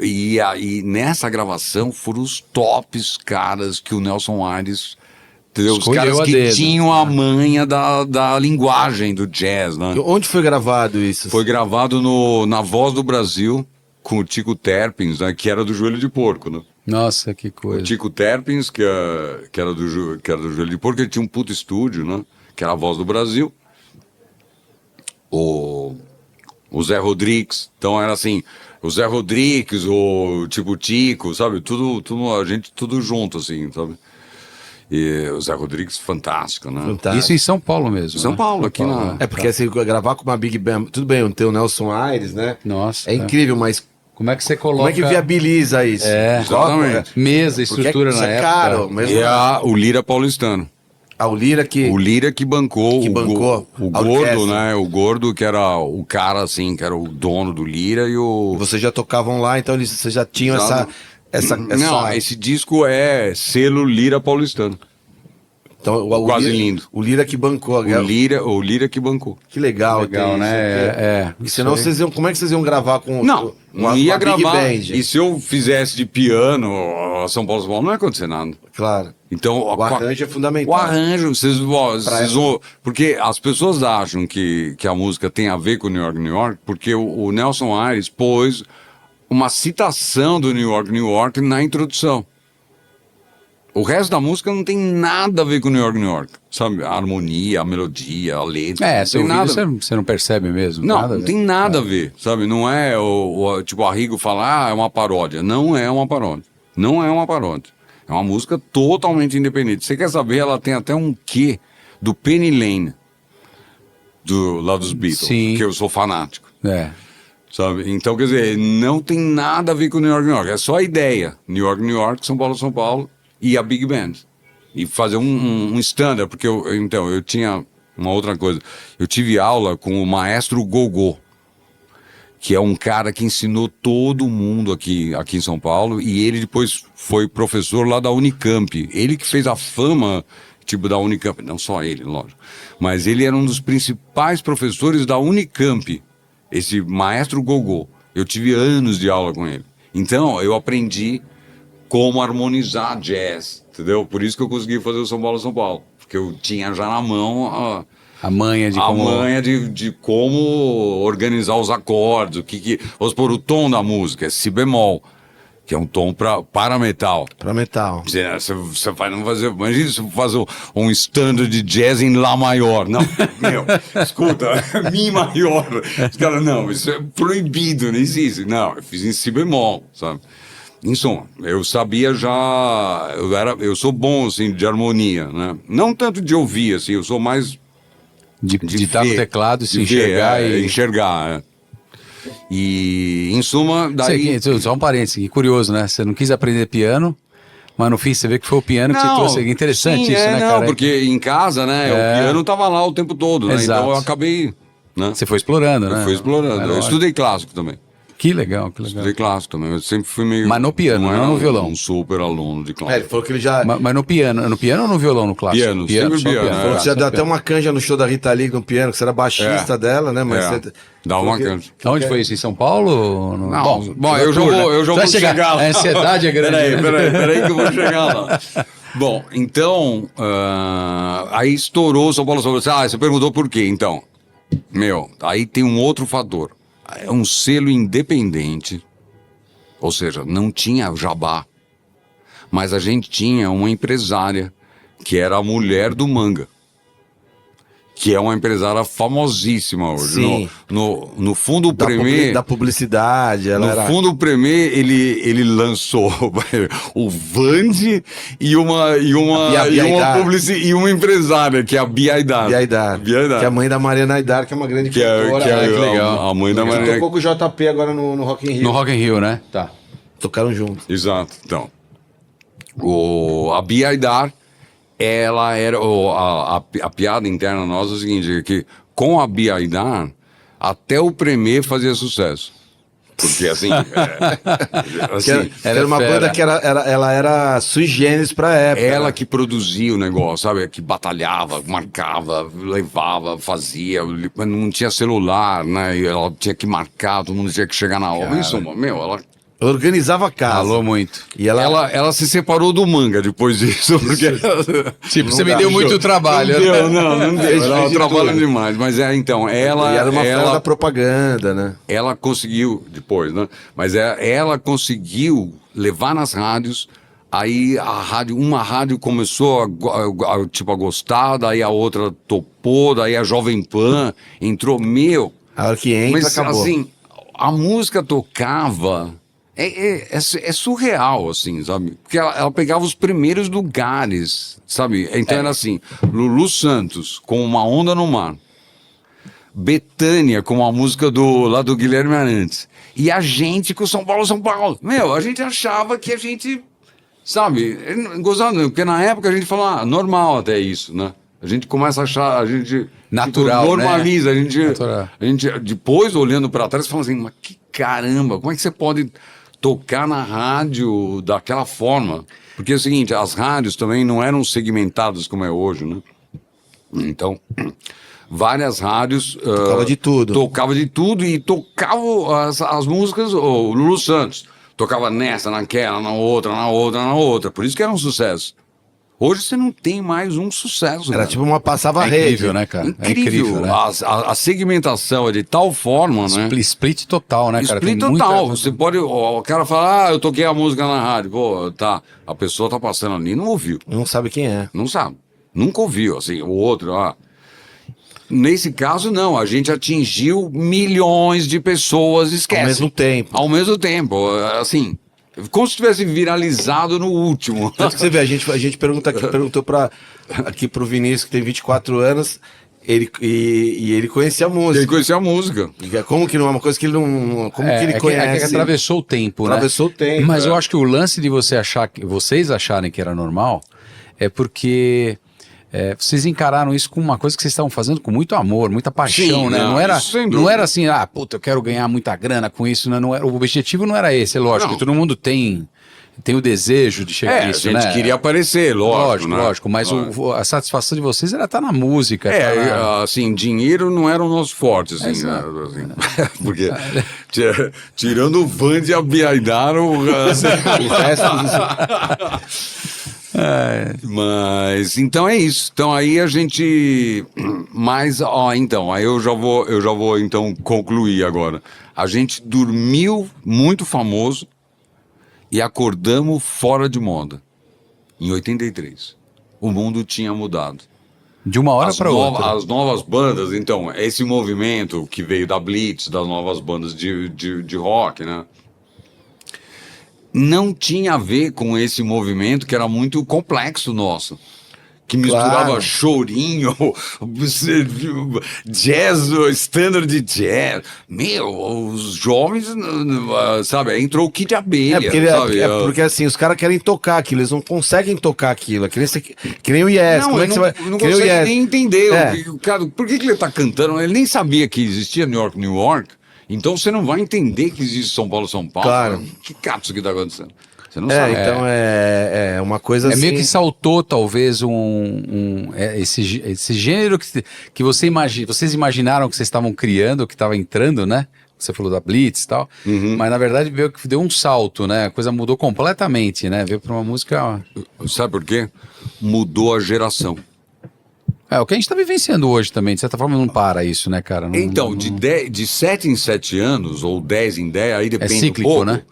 E aí, nessa gravação, foram os tops caras que o Nelson Aires... Entendeu? Os Escolheu caras a que dedo. tinham a manha da linguagem do jazz, né? Onde foi gravado isso? Foi gravado na Voz do Brasil, com o Tico Terpins, né? Que era do Joelho de Porco, né? Nossa, que O coisa. Tico Terpins, que era do Joelho de Porco, ele tinha um puto estúdio, né? Que era a Voz do Brasil. O Zé Rodrigues. Então era assim, o Zé Rodrigues, o Tico, sabe? A gente tudo junto, assim, sabe? E o Zé Rodrigues, fantástico, né? Fantástico. Isso em São Paulo mesmo. São né? Paulo, aqui na... É porque assim, gravar com uma Big Band, tudo bem, tem o Nelson Aires, né? Nossa. É incrível, mas Como é que você coloca... como é que viabiliza isso? É, exatamente. Mesa, Porque estrutura isso na é época. caro, mesmo. E o Lira paulistano. A Lira que... O Lira que bancou, o a Gordo, orquestra. né? O Gordo, que era o cara, assim, que era o dono do Lira, e o... Vocês já tocavam lá, então vocês já tinham Não, esse disco é selo Lira paulistano. Então, Quase Lira, lindo. O Lira que bancou. O Lira que bancou. Que legal. Legal, ter né? isso, porque- E senão vocês iam... Como é que vocês iam gravar com... Não, com não ia a Big gravar. Band? E se eu fizesse de piano São Paulo, não ia acontecer nada. Claro. Então, O arranjo é fundamental. O arranjo, vocês vão... Porque as pessoas acham que a música tem a ver com New York, porque o Nelson Aires pôs uma citação do New York na introdução. O resto da música não tem nada a ver com New York, sabe? A harmonia, a melodia, a letra. É, não seu tem vídeo nada. você não percebe mesmo. Não, nada a não ver. tem nada a ver, sabe? Não é tipo, o Arrigo falar, é uma paródia. Não é uma paródia. Não é uma paródia. É uma música totalmente independente. Você quer saber, ela tem até um quê do Penny Lane, lá dos Beatles, Sim. que eu sou fanático, É. sabe? Então, quer dizer, não tem nada a ver com New York. É só a ideia. New York, São Paulo, e a Big Band. E fazer um standard, porque eu tinha uma outra coisa. Eu tive aula com o maestro Gogô, que é um cara que ensinou todo mundo aqui em São Paulo, e ele depois foi professor lá da Unicamp. Ele que fez a fama, tipo, da Unicamp. Não só ele, lógico. Mas ele era um dos principais professores da Unicamp, esse maestro Gogô. Eu tive anos de aula com ele. Então, eu aprendi como harmonizar jazz, entendeu? Por isso que eu consegui fazer o São Paulo, porque eu tinha já na mão A manha de como... manha de como organizar os acordes, vamos supor, o tom da música é si bemol, que é um tom para metal. Pra metal. Você vai não fazer, imagina se eu fazer um standard de jazz em Lá maior. Não, meu, escuta, Mi maior. Os caras, não, isso é proibido, não existe. Não, eu fiz em si bemol, sabe? Em suma, eu sabia já, eu sou bom, assim, de harmonia, né? Não tanto de ouvir, assim, eu sou mais... De estar no ver, teclado, se de ver, enxergar e... enxergar, E, em suma, daí... Só um parênteses, que curioso, né? Você não quis aprender piano, mas no fim você vê que foi o piano que te trouxe. É interessante sim, isso, né, não, cara? porque em casa, né, o piano tava lá o tempo todo, né? Exato. Então eu acabei... Né? Você foi explorando, né? Eu fui explorando. Eu estudei clássico também. Que legal, que legal. Estudei clássico também. Eu sempre fui meio... Mas no piano, não era no violão. Um super aluno de clássico. Ele falou que ele já... Mas no piano ou no violão, no clássico? Piano, sempre só piano, Falou que você só deu até piano. uma canja no show da Rita Lee no piano, que você era baixista dela, né? Mas você... Dá uma Porque- canja. Onde foi isso? Em São Paulo? Não, bom, eu já vou chegar lá. A ansiedade é grande. Peraí que eu vou chegar lá. Bom, então, aí estourou o São Paulo. Você perguntou por quê, então. Meu, aí tem um outro fator. É um selo independente, ou seja, não tinha jabá, mas a gente tinha uma empresária, que era a mulher do Manga, que é uma empresária famosíssima hoje. Sim. No Fundo Premier... Da publicidade, ela No era... Fundo Premier, ele lançou o Vande e uma empresária, que é a Bia Aidar. Bia Aidar, que é a mãe da Mariana Aidar, que é uma grande Que é cantora. que legal. a mãe da Ela Mariana. tocou com o JP agora no Rock in Rio. No Rock in Rio, né? Tá. Tocaram juntos. Exato. Então, a Bia Aidar ela era... A piada interna nossa é o seguinte, que com a Bia Aidar, até o Premier fazia sucesso. Porque assim... Era uma banda que ela era sui generis pra época. Ela né? que produzia o negócio, sabe? Que batalhava, marcava, levava, fazia. Não tinha celular, né? E ela tinha que marcar, todo mundo tinha que chegar na hora. Isso, ela... Organizava a casa. Falou muito. E Ela se separou do Manga depois disso, porque... Tipo, você me deu muito trabalho. Não deu. Ela trabalha demais. Mas então, ela... E era uma fera da ela, propaganda, né? ela conseguiu, depois, né? Mas ela conseguiu levar nas rádios, aí uma rádio começou a gostar, daí a outra topou, daí a Jovem Pan entrou, A hora que entra, mas acabou. assim, a música tocava... É surreal, assim, sabe? Porque ela pegava os primeiros lugares, sabe? Então era assim, Lulu Santos, com Uma Onda no Mar. Bethânia, com a música lá do Guilherme Arantes. E a gente com São Paulo, São Paulo. A gente achava que a gente, sabe? Gozando, porque na época a gente falava, normal até isso, né? A gente começa a achar, a gente... Natural, tipo, normaliza, né? a gente depois olhando para trás fala assim, mas que caramba, como é que você pode tocar na rádio daquela forma? Porque é o seguinte, as rádios também não eram segmentadas como é hoje, né? Então, várias rádios... Tocava de tudo. Tocava de tudo e tocava as músicas, o Lulu Santos tocava nessa, naquela, na outra, na outra, na outra. Por isso que era um sucesso. Hoje você não tem mais um sucesso. Era né? tipo uma passava É rede. incrível, né, cara? Incrível. É incrível, né? A segmentação é de tal forma, né? Split total, né, cara? Split Tem total. muita- Você pode... O cara fala, eu toquei a música na rádio. Pô, tá. A pessoa tá passando ali, não ouviu. Não sabe quem é. Não sabe. Nunca ouviu, assim. O outro, Nesse caso, não. A gente atingiu milhões de pessoas, esquece. Ao mesmo tempo. Ao mesmo tempo. Assim... Como se tivesse viralizado no último. Tanto que você vê, a gente perguntou aqui pro Vinícius, que tem 24 anos, ele conhecia a música. Ele conhecia a música. Como que não é uma coisa que ele não... Como que ele conhece? É que atravessou o tempo, né? Atravessou o tempo. Mas eu acho que o lance de vocês acharem que era normal é porque vocês encararam isso como uma coisa que vocês estavam fazendo com muito amor, muita paixão, Sim, né? não, isso sem dúvida. Não era assim, puta, eu quero ganhar muita grana com isso, né? Não era, o objetivo não era esse, é lógico. Não. Todo mundo tem o desejo de chegar nisso, a gente né? queria aparecer, lógico, né? Lógico, mas a satisfação de vocês era estar na música. Assim, dinheiro não era o nosso forte, assim, Exato. né? Assim, porque tirando o Van de Abiaidar, o resto... Mas então é isso. Então aí a gente, mas então aí eu já vou então concluir agora. A gente dormiu muito famoso e acordamos fora de moda em 83. O mundo tinha mudado. De uma hora para outra. As novas bandas, então, esse movimento que veio da Blitz, das novas bandas de rock, né? Não tinha a ver com esse movimento que era muito complexo nosso. Que misturava Claro. chorinho, jazz, standard de jazz. Os jovens, sabe, entrou o Kid Abelha, sabe? Porque assim, os caras querem tocar aquilo, eles não conseguem tocar aquilo. É que nem o Yes. Não, Como é ele que não, você vai... não que nem o consegue Yes. nem entender. É. O cara, por que ele tá cantando? Ele nem sabia que existia New York, New York. Então você não vai entender que existe São Paulo, São Paulo. Claro. Que cato que tá acontecendo? Você não sabe. Então é uma coisa É assim... meio que saltou, talvez, esse gênero que vocês imaginaram que vocês estavam criando, que estava entrando, né? Você falou da Blitz e tal. Mas, na verdade, veio que deu um salto, né? A coisa mudou completamente, né? Veio para uma música... Sabe por quê? Mudou a geração. É o que a gente está vivenciando hoje também. De certa forma, não para isso, né, cara? Então, de 7 em 7 anos, ou 10 em 10, aí depende cíclico, um pouco, né?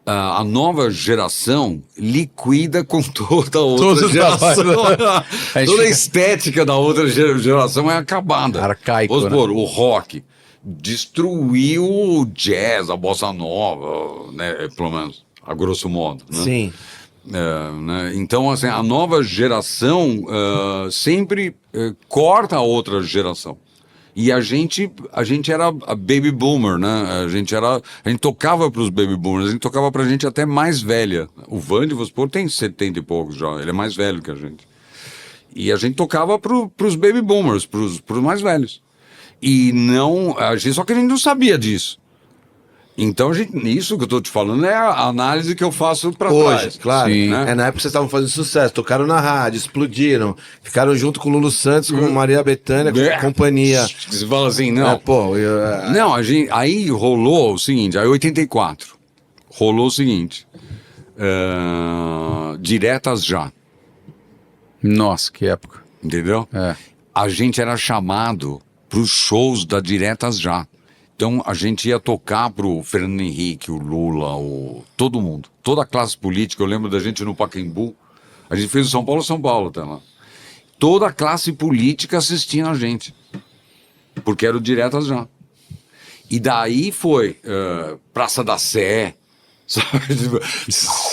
A nova geração liquida com toda a outra Todos os geração. A gente Toda a fica- estética da outra geração é acabada. Arcaico, Vamos né? supor, o rock destruiu o jazz, a bossa nova, né? Pelo menos, a grosso modo. Né? Sim. Né? Então, assim, a nova geração sempre corta a outra geração. E a gente era a baby boomer, né? A gente tocava para os baby boomers, a gente tocava pra gente até mais velha. O Van de Vospor tem 70 e poucos já, ele é mais velho que a gente. E a gente tocava pros baby boomers, pros mais velhos. E não, só que a gente não sabia disso. Então, isso que eu tô te falando é a análise que eu faço pra Hoje, trás. claro. Sim. Na época vocês estavam fazendo sucesso, tocaram na rádio, explodiram, ficaram junto com o Lulu Santos, com Maria Bethânia, com companhia. Você fala assim, não. Não, aí rolou o seguinte, aí 84, rolou o seguinte, Diretas Já, Nossa, que época. entendeu? É. A gente era chamado pros shows da Diretas Já. Então a gente ia tocar pro Fernando Henrique, o Lula, todo mundo, toda a classe política. Eu lembro da gente no Pacaembu, a gente fez o São Paulo até lá. Toda a classe política assistia a gente, porque era o Diretas Já. E daí foi Praça da Sé, sabe?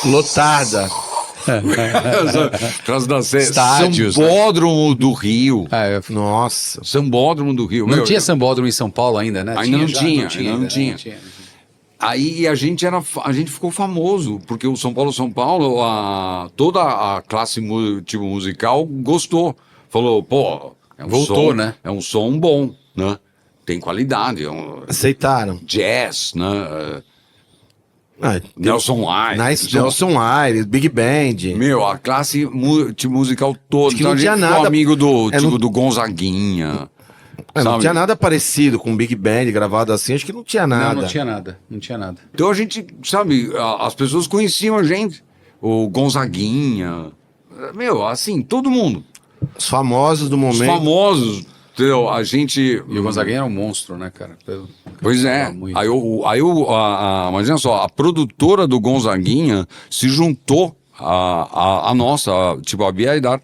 Lotada. Praça da Sé, Estádios, Sambódromo do Rio. Nossa. Sambódromo do Rio. Não tinha sambódromo em São Paulo ainda, né? Ainda não já? tinha, ainda não tinha. Aí a gente ficou famoso, porque o São Paulo, toda a classe musical gostou. Falou, pô, Voltou, né? É um som bom, né? Tem qualidade, Aceitaram. jazz, né? Nelson Nelson Aires. Aires, Big Band. Meu, a classe musical toda. Acho que Então não a gente tinha ficou nada- amigo não- do Gonzaguinha. Não sabe? tinha nada parecido com Big Band gravado assim, acho que não tinha nada. Não tinha nada. Não tinha nada. Então a gente, sabe, as pessoas conheciam a gente. O Gonzaguinha. Meu, assim, todo mundo. Os famosos do Os momento. famosos, entendeu? A gente. E o Gonzaguinha era um monstro, né, cara? Pois é. Muito. Imagina só, a produtora do Gonzaguinha se juntou à nossa, tipo, a Bia Aidar.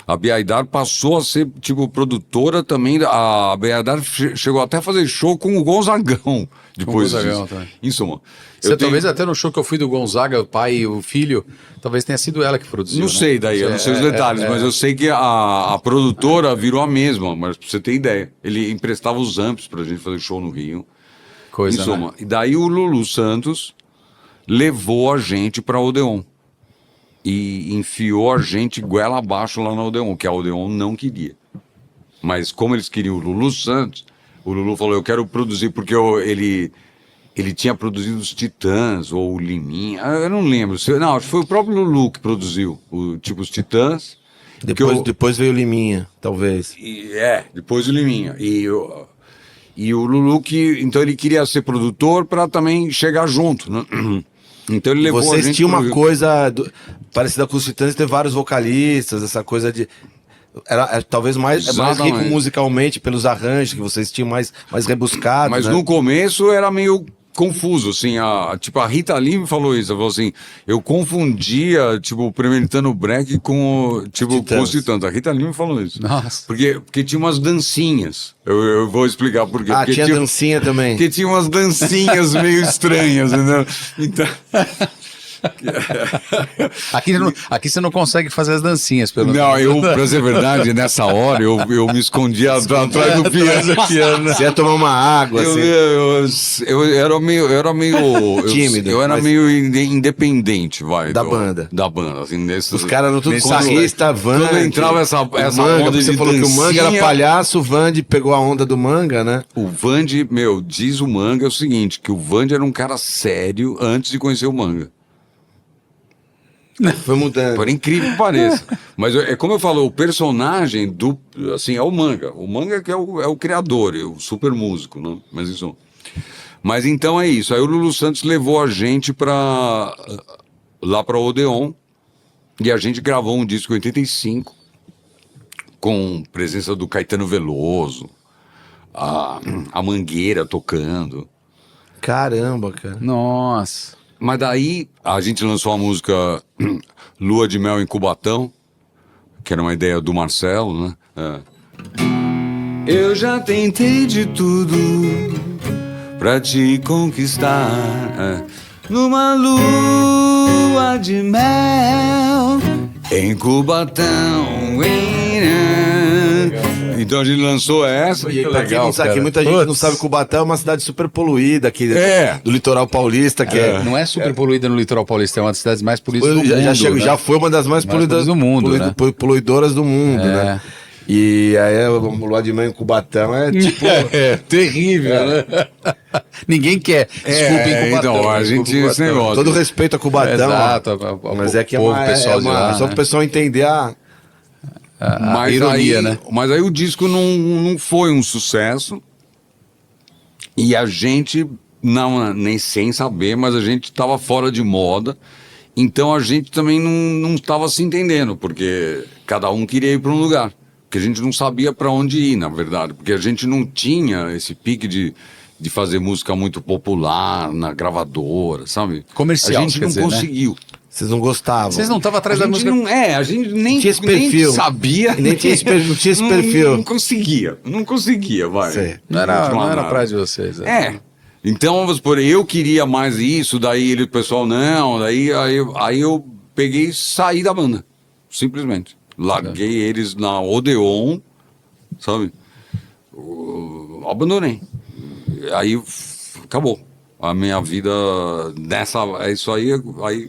A Bia Aidar passou a ser, tipo, produtora também. A Bia Aidar chegou até a fazer show com o Gonzagão. Depois Gonzagão disso. também. Em suma. Você talvez até no show que eu fui do Gonzaga, o pai e o filho, talvez tenha sido ela que produziu. Não né? sei daí, eu não sei os detalhes, mas eu sei que a produtora virou a mesma, mas pra você ter ideia. Ele emprestava os amps pra gente fazer show no Rio. Coisa, Em suma. né? E daí o Lulu Santos levou a gente pra Odeon. E enfiou a gente goela abaixo lá na Odeon, que a Odeon não queria. Mas como eles queriam o Lulu Santos, o Lulu falou, eu quero produzir, porque ele tinha produzido os Titãs, ou o Liminha, eu não lembro. Não, acho que foi o próprio Lulu que produziu, os Titãs. Depois veio Liminha, talvez. Depois o Liminha. E o Lulu, então ele queria ser produtor para também chegar junto, né? Então ele levou a Vocês gente tinham uma pro- coisa parecida com os Titãs, ter vários vocalistas, essa coisa de... Era talvez mais rico Exatamente. musicalmente pelos arranjos que vocês tinham mais rebuscados, Mas né? no começo era meio confuso, assim, a Rita Lee me falou isso, ela falou assim, eu confundia, tipo, o Premeditando Break com os Titãs. A Rita Lee me falou isso. Nossa. Porque tinha umas dancinhas, eu vou explicar por quê. Porque Tinha dancinha também. Porque tinha umas dancinhas meio estranhas, entendeu? Então... Aqui você não consegue fazer as dancinhas, pelo Não, pra ser verdade, nessa hora eu me escondia atrás do piano. Você ia tomar uma água, assim. Eu era meio Tímido, Eu era mas- meio independente, vai. Da banda. Da banda, assim, Os caras não tudo guitarrista, Vand. Quando entrava essa Manga, onda você de falou que o Manga era dancinha, palhaço, o Vand pegou a onda do Manga, né? O Vand, diz o Manga o seguinte, que o Vand era um cara sério antes de conhecer o Manga. Foi mudando. Por incrível que pareça. Mas é como eu falo, o personagem é o Manga. O Manga que é o criador, é o super músico, né? Mas então é isso. Aí o Lulu Santos levou a gente lá pra Odeon e a gente gravou um disco em 85 com presença do Caetano Veloso, a Mangueira tocando. Caramba, cara. Nossa. Mas daí a gente lançou a música Lua de Mel em Cubatão, que era uma ideia do Marcelo, né? Eu já tentei de tudo pra te conquistar, numa lua de mel em Cubatão. Então a gente lançou essa. E Que pra legal, quem sabe, que cara. muita gente não Putz. sabe que Cubatão é uma cidade super poluída aqui É. do litoral paulista, que é. Não é super poluída no litoral paulista, é uma das cidades mais poluídas do Já, mundo. Né? já foi uma das mais poluídas do mundo, né? poluidoras do mundo, né? E aí o Lua de Mel em Cubatão é tipo. É terrível, né? Ninguém quer. Desculpem, Cubatão. Então, a gente Cubatão. esse negócio. Todo respeito a Cubatão. Exato, Mas é que é povo, uma, pessoal de lá, só né? o pessoal entender a. A ironia, aí, né? Mas aí o disco não foi um sucesso. E a gente, não, nem sem saber, mas a gente estava fora de moda. Então a gente também não estava se entendendo, porque cada um queria ir para um lugar. Porque a gente não sabia para onde ir, na verdade. Porque a gente não tinha esse pique de fazer música muito popular na gravadora, sabe? Comercial, A gente quer não dizer, né? conseguiu. Vocês não gostavam. Vocês não estavam atrás A da gente música. a gente nem tinha esse perfil. nem sabia. Nem tinha esse perfil, não tinha esse perfil. Não conseguia, vai. Sei. Não era nada. praia de vocês. É. Então, vamos supor, eu queria mais isso, daí o pessoal não, aí eu peguei e saí da banda. Simplesmente. Larguei eles na Odeon, sabe? Abandonei. Aí acabou. A minha vida nessa. É isso aí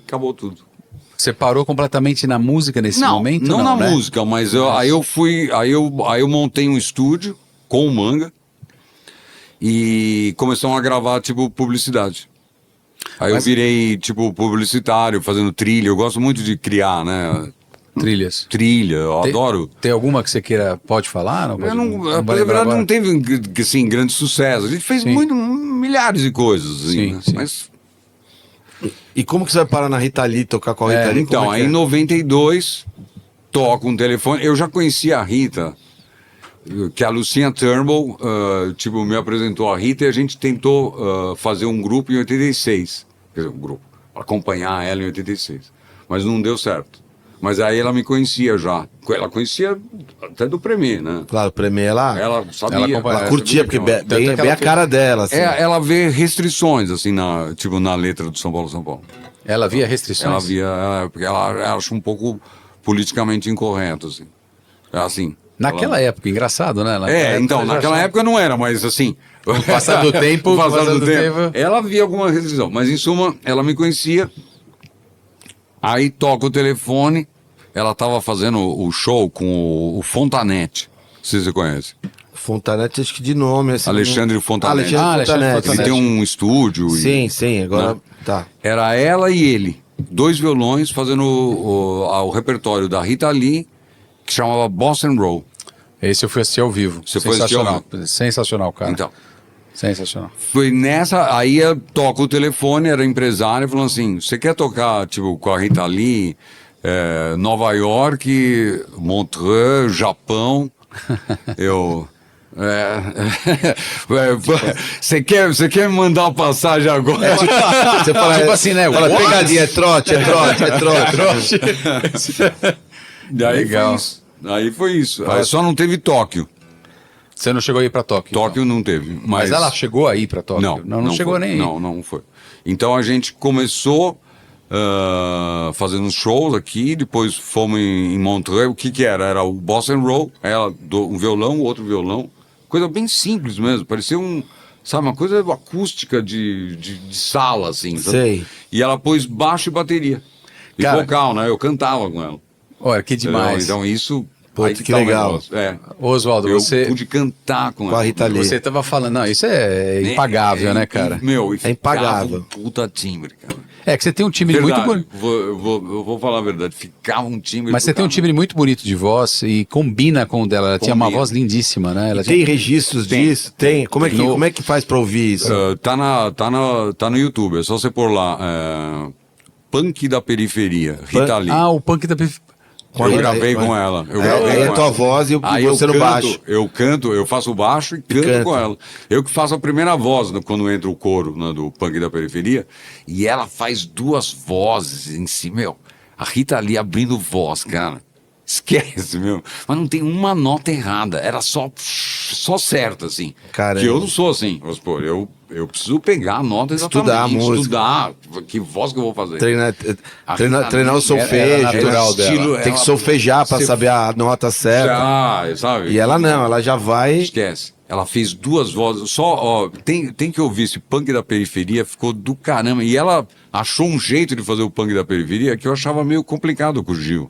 acabou tudo. Você parou completamente na música nesse momento? Não na né? música, mas aí eu montei um estúdio com o Manga e começamos a gravar, tipo, publicidade. Aí eu virei, tipo, publicitário, fazendo trilha. Eu gosto muito de criar, né? Trilhas. Trilha, eu adoro. Tem alguma que você queira, pode falar? Não, Eu não, vai na lembrar verdade, agora? não teve assim, grande sucesso. A gente fez Sim. milhares de coisas, assim, Sim, né? sim. Mas E como que você vai parar na Rita Lee, tocar com a Rita Lee? então, Como é aí que em é? 92, toco um telefone. Eu já conhecia a Rita, que a Lucinha Turnbull, tipo, me apresentou a Rita e a gente tentou fazer um grupo em 86. Quer dizer, um grupo, acompanhar ela em 86. Mas não deu certo. Mas aí ela me conhecia já. Ela conhecia até do Premier, né? Claro, o Premier lá. Ela sabia. Ela acompanha- Ela curtia, porque sabia que bem, bem a cara dela, assim. ela vê restrições, assim, na letra do São Paulo, São Paulo. Ela via restrições? Ela via, porque ela acha um pouco politicamente incorreto, assim. Assim. Naquela época, engraçado, né? Então, naquela época não era, mas assim. Com o passar do tempo, com o passar do tempo, tempo. ela via alguma restrição. Mas em suma, ela me conhecia. Aí toca o telefone. Ela estava fazendo o show com o Fontanete. Não sei se você conhece. Fontanete, acho que de nome. Assim, Alexandre Fontanete. Alexandre Alexandre Fontanete. Ele tem um estúdio. Sim, agora Né? tá. Era ela e ele. 2 violões fazendo o repertório da Rita Lee, que chamava Bossa and Roll. Esse eu fui assistir ao vivo. Você foi assistir ao Sensacional. Sensacional, cara. Então. Sensacional. Foi nessa, aí eu toco o telefone, era empresário, falando assim, você quer tocar, tipo, com a Rita Lee, Nova York, Montreux, Japão? Eu... Você quer me mandar uma passagem agora? Você fala, Tipo assim, né? Fala, What? pegadinha, é trote. Daí Legal. foi isso. Aí foi isso. Aí só não teve Tóquio. Você não chegou a ir pra Tóquio? Tóquio não teve. Mas ela chegou a ir pra Tóquio? Não chegou foi. nem. Não foi. Então a gente começou fazendo uns shows aqui, depois fomos em Montreux. O que era? Era o Bossa and Roll, um violão, outro violão. Coisa bem simples mesmo, parecia sabe, uma coisa acústica de sala, assim. Sabe? Sei. E ela pôs baixo e bateria. E Cara, vocal, né? Eu cantava com ela. Olha, que demais. Então isso... Pô, aí que tá o legal. negócio. Oswaldo, Eu você... pude cantar com Com ela. a Rita Lee. Você tava falando, não, isso é impagável, né, cara? Meu, É impagável. ficava um puta timbre, cara. É que você tem um timbre muito Verdade, bonito. eu vou falar a verdade, ficava um timbre. Mas você tem um timbre muito bonito de voz e combina com o dela. Ela tinha uma Combina. voz lindíssima, né? Ela Tem registros disso? Tem. Como é que faz pra ouvir isso? Tá no YouTube, é só você pôr lá. Punk da Periferia, Rita Lee. Ah, o punk da... Eu gravei com ela. Eu gravei Aí com a tua ela. voz e Aí você no baixo. Eu canto, eu faço o baixo e canto canta. com ela. Eu que faço a primeira voz quando entra o coro, né, do Punk da Periferia. E ela faz 2 vozes em si, meu. A Rita ali abrindo voz, cara. Esquece, meu. Mas não tem uma nota errada. Era só só certa, assim. Caramba. Que eu não sou assim, vamos supor, eu preciso pegar a nota Estudar a exatamente, música. estudar que voz que eu vou fazer. Treinar o solfejo, natural dela. tem que solfejar pra saber a nota certa. Já, sabe? E ela não, ela já vai. Esquece. Ela fez 2 vozes, só, ó, tem que ouvir esse punk da periferia, ficou do caramba. E ela achou um jeito de fazer o punk da periferia que eu achava meio complicado com o Gil.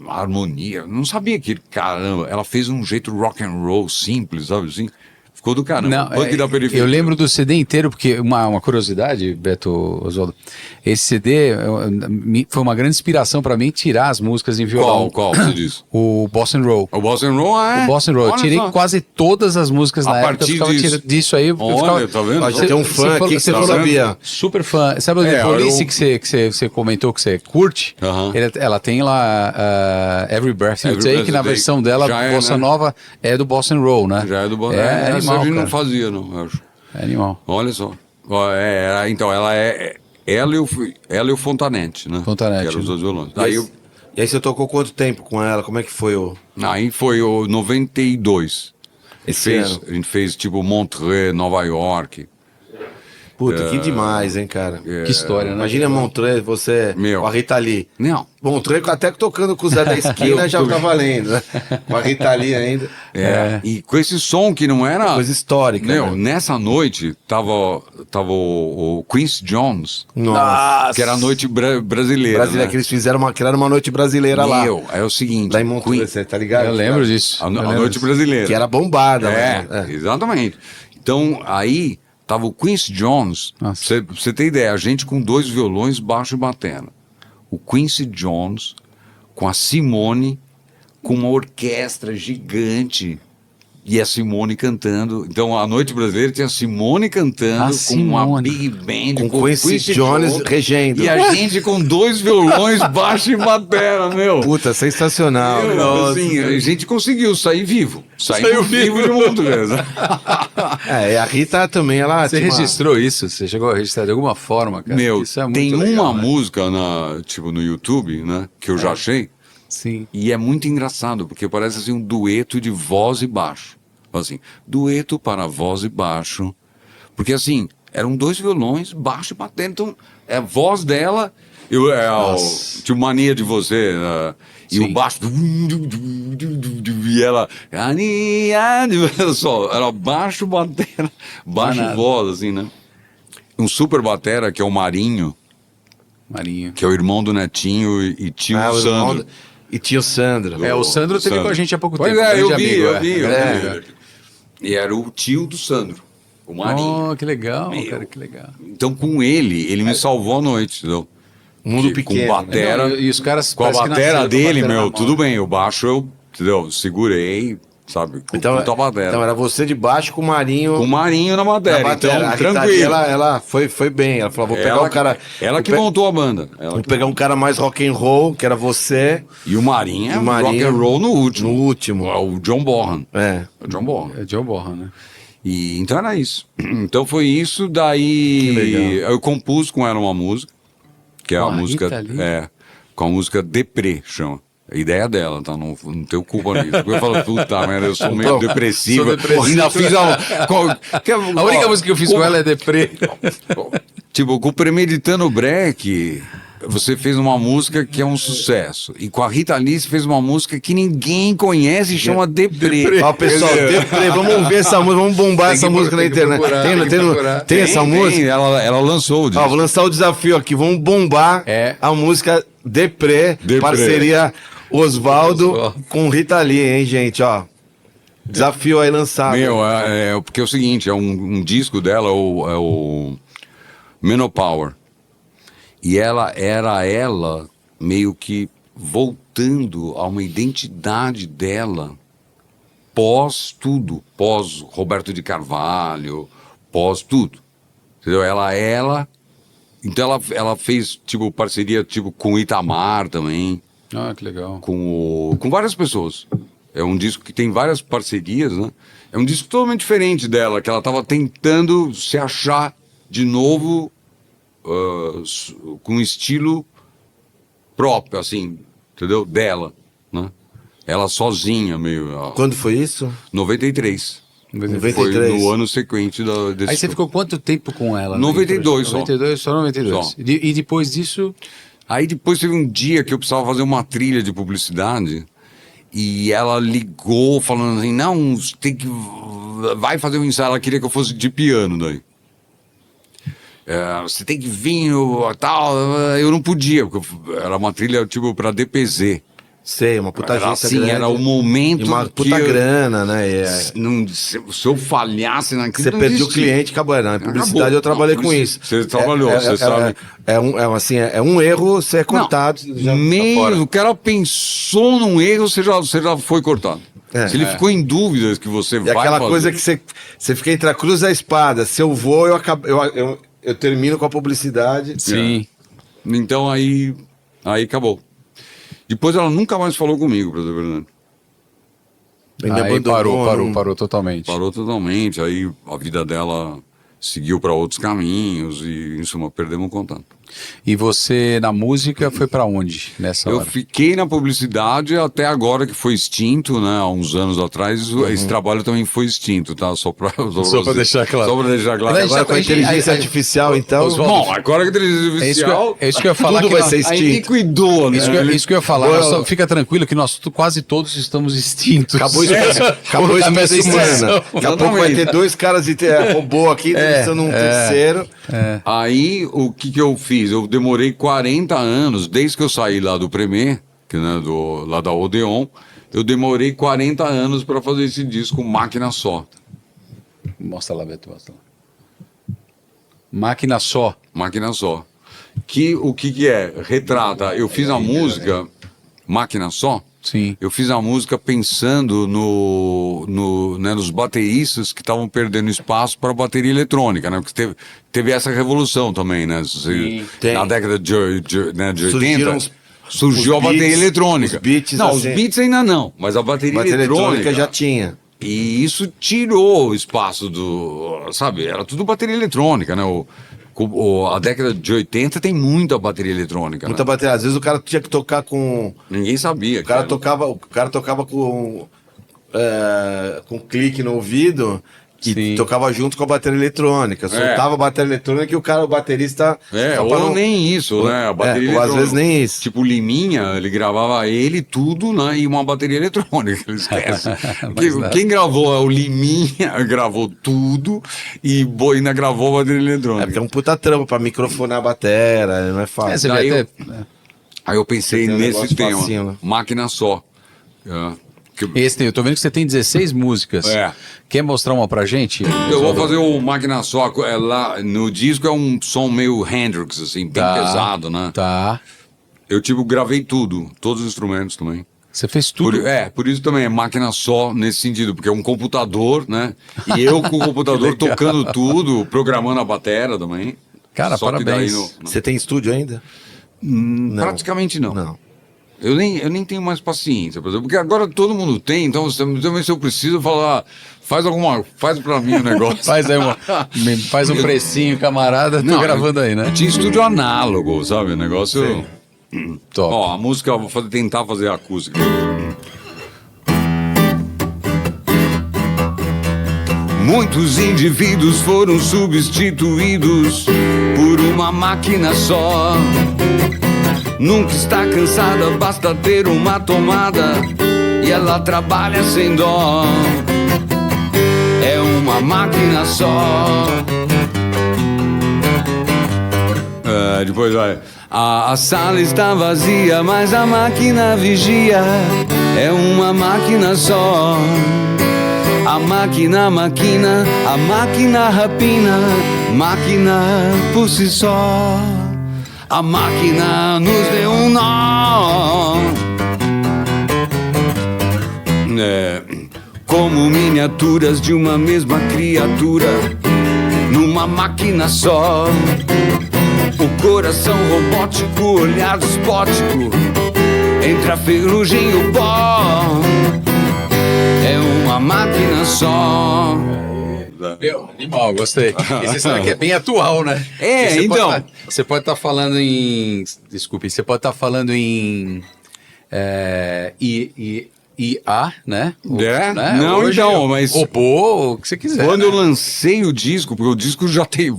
A harmonia, não sabia que, caramba, ela fez um jeito rock and roll simples, sabe assim? Ficou do caramba. Não, Punk da periferia. eu lembro do CD inteiro, porque uma curiosidade, Beto Oswaldo, esse CD foi uma grande inspiração para mim tirar as músicas em violão. Qual você disse? O Bossa Roll. O Bossa Roll, O Bossa Roll. Eu tirei quase todas as músicas A na época. partir Eu ficava disso. disso aí. Olha, tá vendo? Ó, já tem um fã aqui que você não sabia. Super fã. Sabe o É, The Police eu- que você comentou que você curte? Aham. Ela tem lá Every Breath You Every Take, Breath na You Take. versão dela, Já é, Bossa né? Nova, é do Bossa Roll, né? Já é do Bossa. É Essa animal, a gente não cara. fazia, não, eu acho. É animal. Olha só. Ó, então, ela é. Ela e o Fontanete, né? Fontanete, Que eram os né? 2 violões. E aí você tocou quanto tempo com ela? Como é que foi o. Aí foi o 92. Esse ano? A gente fez tipo Montreux, Nova York. Puta, que demais, hein, cara. Que história, né? Imagina Montreux, você Meu. com a Rita Lee. Não. Montreux até tocando com o Zé da Esquina já tá valendo, né? Com a Rita Lee ainda. E com esse som que não era. Coisa histórica. Meu, né? nessa noite tava o Quincy Jones, Nossa. que era a noite brasileira. Brasileira, né? que eles fizeram que era uma noite brasileira lá. Meu, é o seguinte. Lá em Montreux, você tá ligado? Eu lembro disso. A Eu lembro noite disso. brasileira. Que era bombada. É, né? exatamente. Então, aí tava o Quincy Jones, pra Nossa. você ter ideia, a gente com 2 violões, baixo e batera. O Quincy Jones com a Simone, com uma orquestra gigante, e a Simone cantando. Então, a noite brasileira tinha a Simone cantando A com uma Simone. big band, Com Quincy Jones regendo. e a gente com 2 violões, baixo e batera, meu. Puta, sensacional. Meu, assim, a gente conseguiu sair vivo. Saiu vivo de Montreux. É, e a Rita também, ela. Você tinha uma- registrou isso? Você chegou a registrar de alguma forma, cara? Meu, Isso é muito tem legal, uma né? música no YouTube, né, que eu já achei, Sim. e é muito engraçado, porque parece assim um dueto de voz e baixo. Assim, dueto para voz e baixo. Porque assim, eram 2 violões, baixo e batendo, então é a voz dela, tipo Mania de Você, e Sim. o baixo, e ela, olha só, era baixo, batera, baixo e Danado. voz, assim, né? Um super batera, que é o Marinho, Marinho. que é o irmão do Netinho e tio Ah, o irmão Sandro. do- E tio Sandro. É, o Sandro teve Sandro. com a gente há pouco Pois tempo. é, eu grande vi, amigo, eu vi. eu É. vi. E era o tio do Sandro, o Marinho. Oh, que legal, Meu. cara, que legal. Então, com ele me salvou a noite, entendeu? Mundo Que pequeno. Com batera, Não, e os caras com a parece que batera nasceram com a dele, batera na meu, mão. tudo bem. O baixo eu, entendeu? Segurei, sabe? Com Então, puta batera. então era você de baixo com o Marinho. Com o Marinho na na batera, batera. então, A Rita Lee, tranquilo. ela foi bem. Ela falou: vou pegar Ela, um cara. ela vou que pe- montou a banda. Ela Vou que- pegar um cara mais rock and roll, que era você, E o Marinho é O Marinho rock and roll no último. no último. É o John Bonham. É. O John Bonham. É Joe Borra, né? E então era isso. Então foi isso, daí Que legal. eu compus com ela uma música, que é Com a a música Rita Lee? com a música Deprê, chama. A ideia dela, tá? Não tenho culpa nisso. Eu falo, puta merda, eu sou meio depressivo. sou depressivo. Ainda fiz A única música que eu fiz com ela é Deprê. Tipo, com o Premeditando Break, você fez uma música que é um sucesso. E com a Rita Lee, você fez uma música que ninguém conhece e chama Deprê. Ó, pessoal, Deprê, vamos ver essa música, vamos bombar Tem essa que- música na tem que internet. procurar, Tem, tem que tem, procurar. tem essa música? Ela lançou o Ó, disco. vou lançar o desafio aqui, vamos bombar É. a música Deprê, Deprê. parceria Osvaldo Osvaldo. com Rita Lee, hein, gente, ó. Desafio aí lançado. Meu, porque é o seguinte, é um disco dela, é o Menopower. E ela meio que voltando a uma identidade dela pós tudo, pós Roberto de Carvalho, pós tudo. Entendeu? Então ela fez tipo parceria tipo com o Itamar também, Ah, que legal. com várias pessoas. É um disco que tem várias parcerias, né? É um disco totalmente diferente dela, que ela estava tentando se achar de novo com um estilo próprio, assim, entendeu? Dela, né? Ela sozinha, meio... Quando foi isso? 93. 93. Foi no ano sequente desse Aí você show. ficou quanto tempo com ela? 92 só. 92, só 92. Só. E depois disso... Aí depois teve um dia que eu precisava fazer uma trilha de publicidade e ela ligou falando assim, não, você tem que... Vai fazer um ensaio. Ela queria que eu fosse de piano daí. Você tem que vir, tal. Eu não podia, porque era uma trilha tipo pra DPZ. Sei, uma puta Era agência assim, grande. era o momento E uma que puta eu- grana, né? Se eu falhasse naquilo, Você não perdeu o existia. cliente, acabou. Na publicidade Acabou. eu trabalhei Não, com publici- isso. Você trabalhou, você sabe. É um erro, você é cortado. já tá fora. O cara pensou num erro, você já foi cortado. É. Se ele ficou em dúvidas que você E vai aquela fazer. coisa que você fica entre a cruz e a espada. Se eu vou, eu termino com a publicidade. Sim. Então aí acabou. Depois ela nunca mais falou comigo, pra dizer a verdade. Ele me Aí abandonou, parou totalmente. Parou totalmente, aí a vida dela seguiu para outros caminhos e, em suma, perdemos o contato. E você, na música, foi pra onde nessa Eu hora? fiquei na publicidade até agora que foi extinto, né? Há uns anos atrás, esse trabalho também foi extinto, tá? Só pra deixar claro. Só pra deixar claro. Mas Agora com a inteligência artificial, então. Oswaldo, Bom, agora que a inteligência artificial... É isso que eu ia falar. Tudo que vai nós- ser Aí extinto. quem cuidou, né? Isso que eu ia falar. Fica tranquilo que nós quase todos estamos extintos. Acabou a espécie humana. Daqui a pouco vai ter 2 caras de robô aqui, entrevistando um terceiro. Aí, o que eu fiz? Eu demorei 40 anos, desde que eu saí lá do Premier, que, né, lá da Odeon, eu demorei 40 anos para fazer esse disco Máquina Só. Mostra lá, Beto, mostra lá. Máquina Só. Máquina Só. O que é? Retrata, eu fiz a música Máquina Só, Sim. eu fiz a música pensando nos bateristas que estavam perdendo espaço para bateria eletrônica, né? Porque teve essa revolução também, né? Tem. Na década de 80, Surgiram surgiu os a bateria beats, eletrônica. os beats, não, assim. os beats ainda não, mas a bateria, Bateria eletrônica eletrônica já tinha. E isso tirou o espaço sabe, era tudo bateria eletrônica, né? A década de 80 tem muita bateria eletrônica, Muita né? bateria. Às vezes o cara tinha que tocar com. Ninguém sabia. O cara tocava com clique no ouvido e Sim. tocava junto com a bateria eletrônica. Soltava a bateria eletrônica e o baterista. só pra Ou não- nem isso, né? A bateria ou às eletrônica. vezes nem isso. Tipo, o Liminha, ele gravava ele tudo, né? E uma bateria eletrônica, ele esquece. Quem gravou é o Liminha, gravou tudo e ainda gravou a bateria É eletrônica. porque é um puta trampo pra microfonar a bateria, não é fácil. Você Daí vê eu- Aí eu pensei Você tem um nesse negócio tema, facinho, né? Máquina Só. eu tô vendo que você tem 16 músicas. É. Quer mostrar uma pra gente? Eu vou fazer o Máquina Só. Lá no disco é um som meio Hendrix, assim, bem pesado, né? Tá. Eu, gravei tudo, todos os instrumentos também. Você fez tudo. Por isso também é Máquina Só nesse sentido, porque é um computador, né? E eu com o computador tocando tudo, programando a bateria também. Cara, Só que parabéns. daí Você tem estúdio ainda? Não. Praticamente não. Não. Eu nem tenho mais paciência, por exemplo, porque agora todo mundo tem, então também se eu preciso falar, faz pra mim o negócio. Faz um precinho, camarada. Tô gravando aí, né? Tinha estúdio análogo, sabe? O negócio. Top. Ó, a música eu vou tentar fazer a acústica. Muitos indivíduos foram substituídos por uma máquina só. Nunca está cansada, basta ter uma tomada e ela trabalha sem dó. É uma máquina só. Depois vai. A sala está vazia, mas a máquina vigia. É uma máquina só. A máquina, a máquina rapina. Máquina por si só. A máquina nos deu um nó. Como miniaturas de uma mesma criatura, numa máquina só. O coração robótico, olhar despótico, entre a ferrugem e o pó. É uma máquina só. Meu, animal, gostei. E você sabe que é bem atual, né? É, Porque então. Você pode estar falando em. Desculpe, você pode estar falando em. IA, né? Não, Hoje, então, mas... Oppo, o que você quiser. Quando né? eu lancei o disco, porque o disco já tem...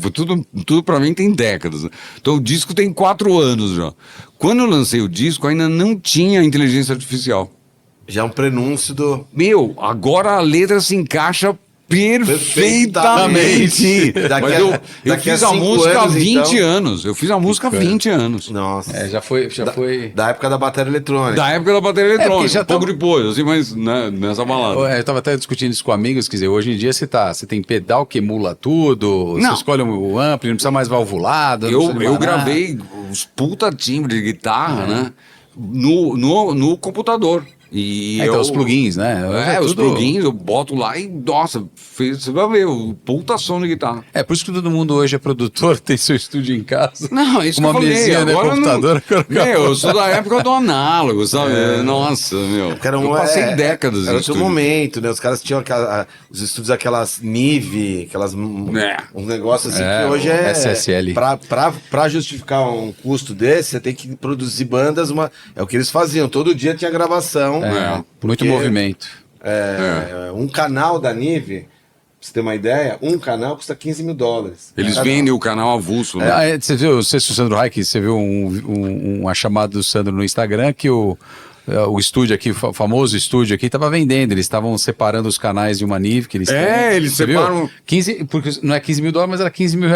Tudo pra mim tem décadas. Né? Então o disco tem 4 anos já. Quando eu lancei o disco, ainda não tinha inteligência artificial. Já é um prenúncio do... Meu, agora a letra se encaixa perfeitamente. Mas eu daqui fiz a a 5 música há anos, 20 então. anos. Eu fiz a música há 20 anos. Nossa. Já foi. Da época da bateria eletrônica. Da época da bateria porque eletrônica, já um pouco tava- depois, assim, mas né, nessa balada. Eu tava até discutindo isso com amigos, quer dizer, hoje em dia você tem pedal que emula tudo, Não. você escolhe o ampli, não precisa mais valvulado. não precisa de Eu mais nada. gravei os puta timbres de guitarra, né? No computador. E Então, eu- os plugins, né? Os Tudo- plugins, eu boto lá e, nossa, você vai ver, o puta som de guitarra. É por isso que todo mundo hoje é produtor, tem seu estúdio em casa. Não, é isso Uma que eu falei. mesinha, né, Agora computador. Eu sou da época do análogo, sabe? Nossa, meu. Porque era eu passei décadas Era em outro estúdio. momento, né? Os caras tinham os estúdios, aquelas Nive, um negócio assim que hoje é... SSL. Pra justificar um custo desse, você tem que produzir bandas, é o que eles faziam. Todo dia tinha gravação. Muito movimento. Um canal da Nive, pra você ter uma ideia, um canal custa $15 mil. Eles Cada- vendem o canal avulso, né? Você viu, não sei se o Sandro Reich, você viu uma chamada do Sandro no Instagram que o estúdio aqui, o famoso estúdio aqui, estava vendendo. Eles estavam separando os canais de uma Nive que eles têm. Eles Você viu? separam... 15, porque não é $15 mil, mas era $15 mil.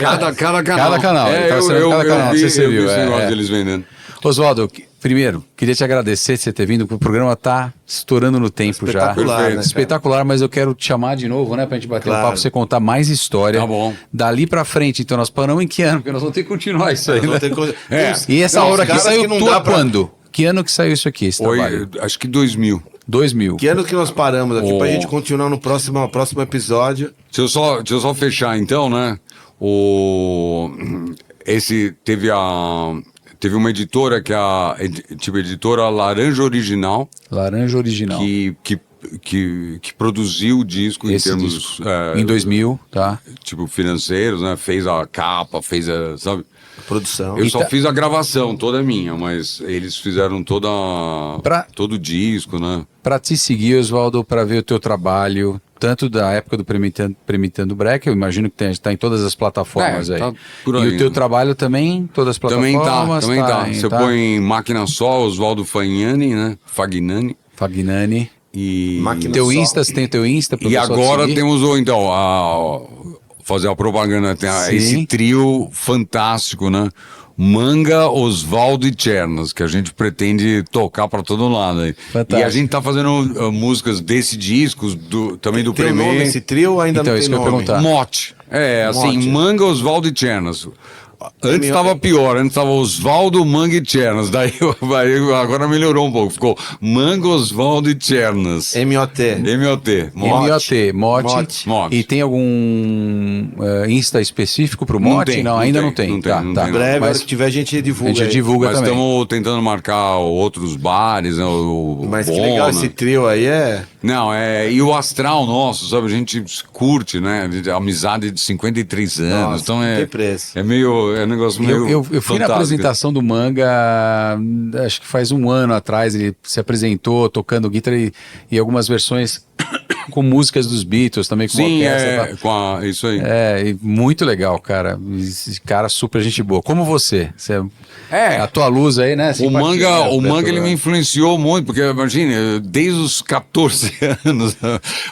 Cada canal. Cada canal, ele tava sendo cada canal, vi, não sei se você eu vi viu, esse é, negócio é. deles vendendo. Oswaldo, primeiro, queria te agradecer de você ter vindo, porque o programa tá estourando no tempo já. Espetacular, né, cara? Espetacular, mas eu quero te chamar de novo, né, pra gente bater um Claro. papo, pra você contar mais história. Tá bom. Dali pra frente, então nós paramos em que ano? Porque nós vamos ter que continuar isso aí, Não né? tem coisa- É. Uns- E essa não, hora os aqui caras saiu que não tua dá pra- quando? Que ano que saiu isso aqui, esse trabalho? Foi, acho que 2000. 2000. Que ano que nós paramos aqui pra Oh. gente continuar no próximo episódio? Deixa eu só fechar então, né? Esse teve uma editora que é a editora Laranja Original, Laranja Original. que produziu o disco Esse em termos disco. Em 2000, tá? tipo financeiros, né? Fez a capa, sabe? Produção. Eu E só tá- fiz a gravação, toda minha, mas eles fizeram todo o disco, né? Pra te seguir, Oswaldo, pra ver o teu trabalho, tanto da época do Premitando Break, eu imagino que tá em todas as plataformas É, aí. tá por E aí, o teu né? trabalho também, todas as plataformas? Também tá. hein, Você põe Máquina Só, Oswaldo Fagnani, né? Fagnani. Fagnani. E, Máquina Teu Só. Insta, você tem o teu Insta? pro e pessoal te agora seguir? temos fazer a propaganda, tem Sim. esse trio fantástico, né? Manga, Oswaldo e Chernas, que a gente pretende tocar pra todo lado aí. Fantástico. E a gente tá fazendo músicas desse disco, também do Tem um nome primeiro. esse trio ou ainda Então, não isso tem que eu ia nome? perguntar. Mote. Assim, Mote. Manga, Oswaldo e Chernas. Antes estava pior, antes estava Oswaldo, Manga e Chernas. Agora melhorou um pouco. Ficou Manga, Oswaldo e Chernas. MOT. MOT. MOT, Mote. Mote. E tem algum Insta específico pro Não Mote? tem, Não, não ainda tem, não tem. não tem, Tá, não tá. tem, Em breve, a hora Mas que tiver, a gente a divulga. gente aí. divulga Mas também. estamos tentando marcar outros bares, né? Mas que Bona. legal esse trio aí, é... Não, e o astral nosso, sabe? A gente curte, né? Amizade de 53 anos. Nossa, Então não tem preço. É um negócio meio. Eu fui na fantástico. apresentação do Manga, acho que faz um ano atrás, ele se apresentou tocando guitarra e algumas versões com músicas dos Beatles também, com Sim, orquestra. Tá? isso aí. E muito legal, cara. Esse cara super gente boa. Como você? A tua luz aí, né? O Manga, Simpatia, né? ele me influenciou muito, porque imagine, desde os 14 anos,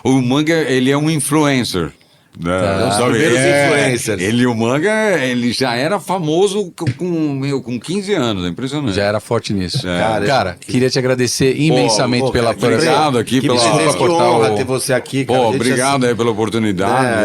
o Manga, ele é um influencer. Né? Os Sabe? primeiros influencers. O Manga, ele já era famoso com 15 anos, é impressionante. Já era forte nisso. Cara, Cara, queria te agradecer imensamente Pô, pela cara, obrigado aqui que pela- presente, que portar honra o- ter você aqui, cara. Pô, A gente, obrigado aí pela oportunidade.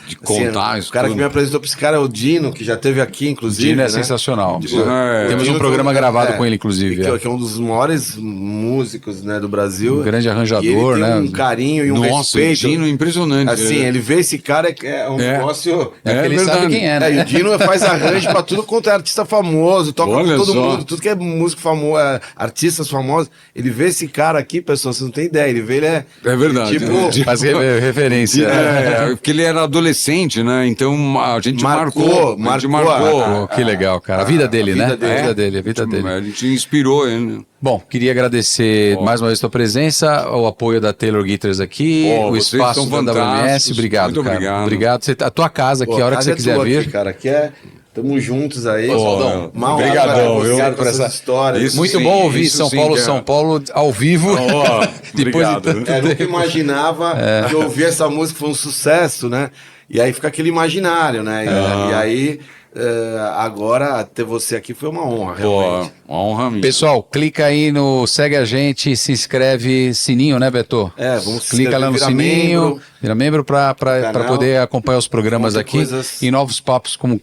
de contar isso O cara tudo. que me apresentou pra esse cara é o Dino, que já teve aqui, inclusive. Dino é né? sensacional. É, Temos Dino um programa que é- gravado é, com ele, inclusive. que é um dos maiores músicos, né, do Brasil. Um grande arranjador, E ele tem né? um carinho e um Nossa, o respeito. Dino é impressionante. Assim, ele vê esse cara, é um negócio... É porque ele sabe quem é, né? E o Dino faz arranjo pra tudo quanto é artista famoso, toca Olha com todo só. mundo, tudo que é músico famoso, artistas famosos. Ele vê esse cara aqui, pessoal, vocês não têm ideia. Ele vê, ele é. É verdade. Tipo, Faz referência. Porque ele era adolescente adolescente, né? Então a gente Marcou, a gente Pô, que legal, cara. A vida dele, né? dele. A vida dele. A gente inspirou ele. Bom, queria agradecer mais uma vez a tua presença, o apoio da Taylor Guitars aqui, Pô, o vocês espaço são da WMS. fantásticos. Obrigado, Muito cara. obrigado. Obrigado. A tua casa aqui, a hora que você quiser vir. Aqui, cara, aqui tamo juntos aí. Oswaldão, obrigadão, viu, por essa história. Isso Muito sim, bom ouvir isso São sim Paulo, que é. São Paulo ao vivo. Depois de obrigado. tanto Eu nunca tempo. imaginava que ouvir essa música foi um sucesso, né? E aí fica aquele imaginário, né? E aí, agora, ter você aqui foi uma honra, Pô, realmente. uma honra minha. Pessoal, clica aí no segue a gente, se inscreve, sininho, né, Beto? Vamos se Clica lá no virar sininho, membro. vira membro para canal. poder acompanhar os programas Muitas aqui coisas. e novos papos com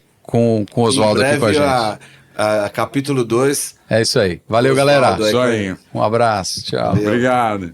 o Oswaldo Em aqui com a breve, gente. a capítulo 2. É isso aí. Valeu, Oswaldo galera. aí. Isso aí. Um abraço. Tchau. Obrigado.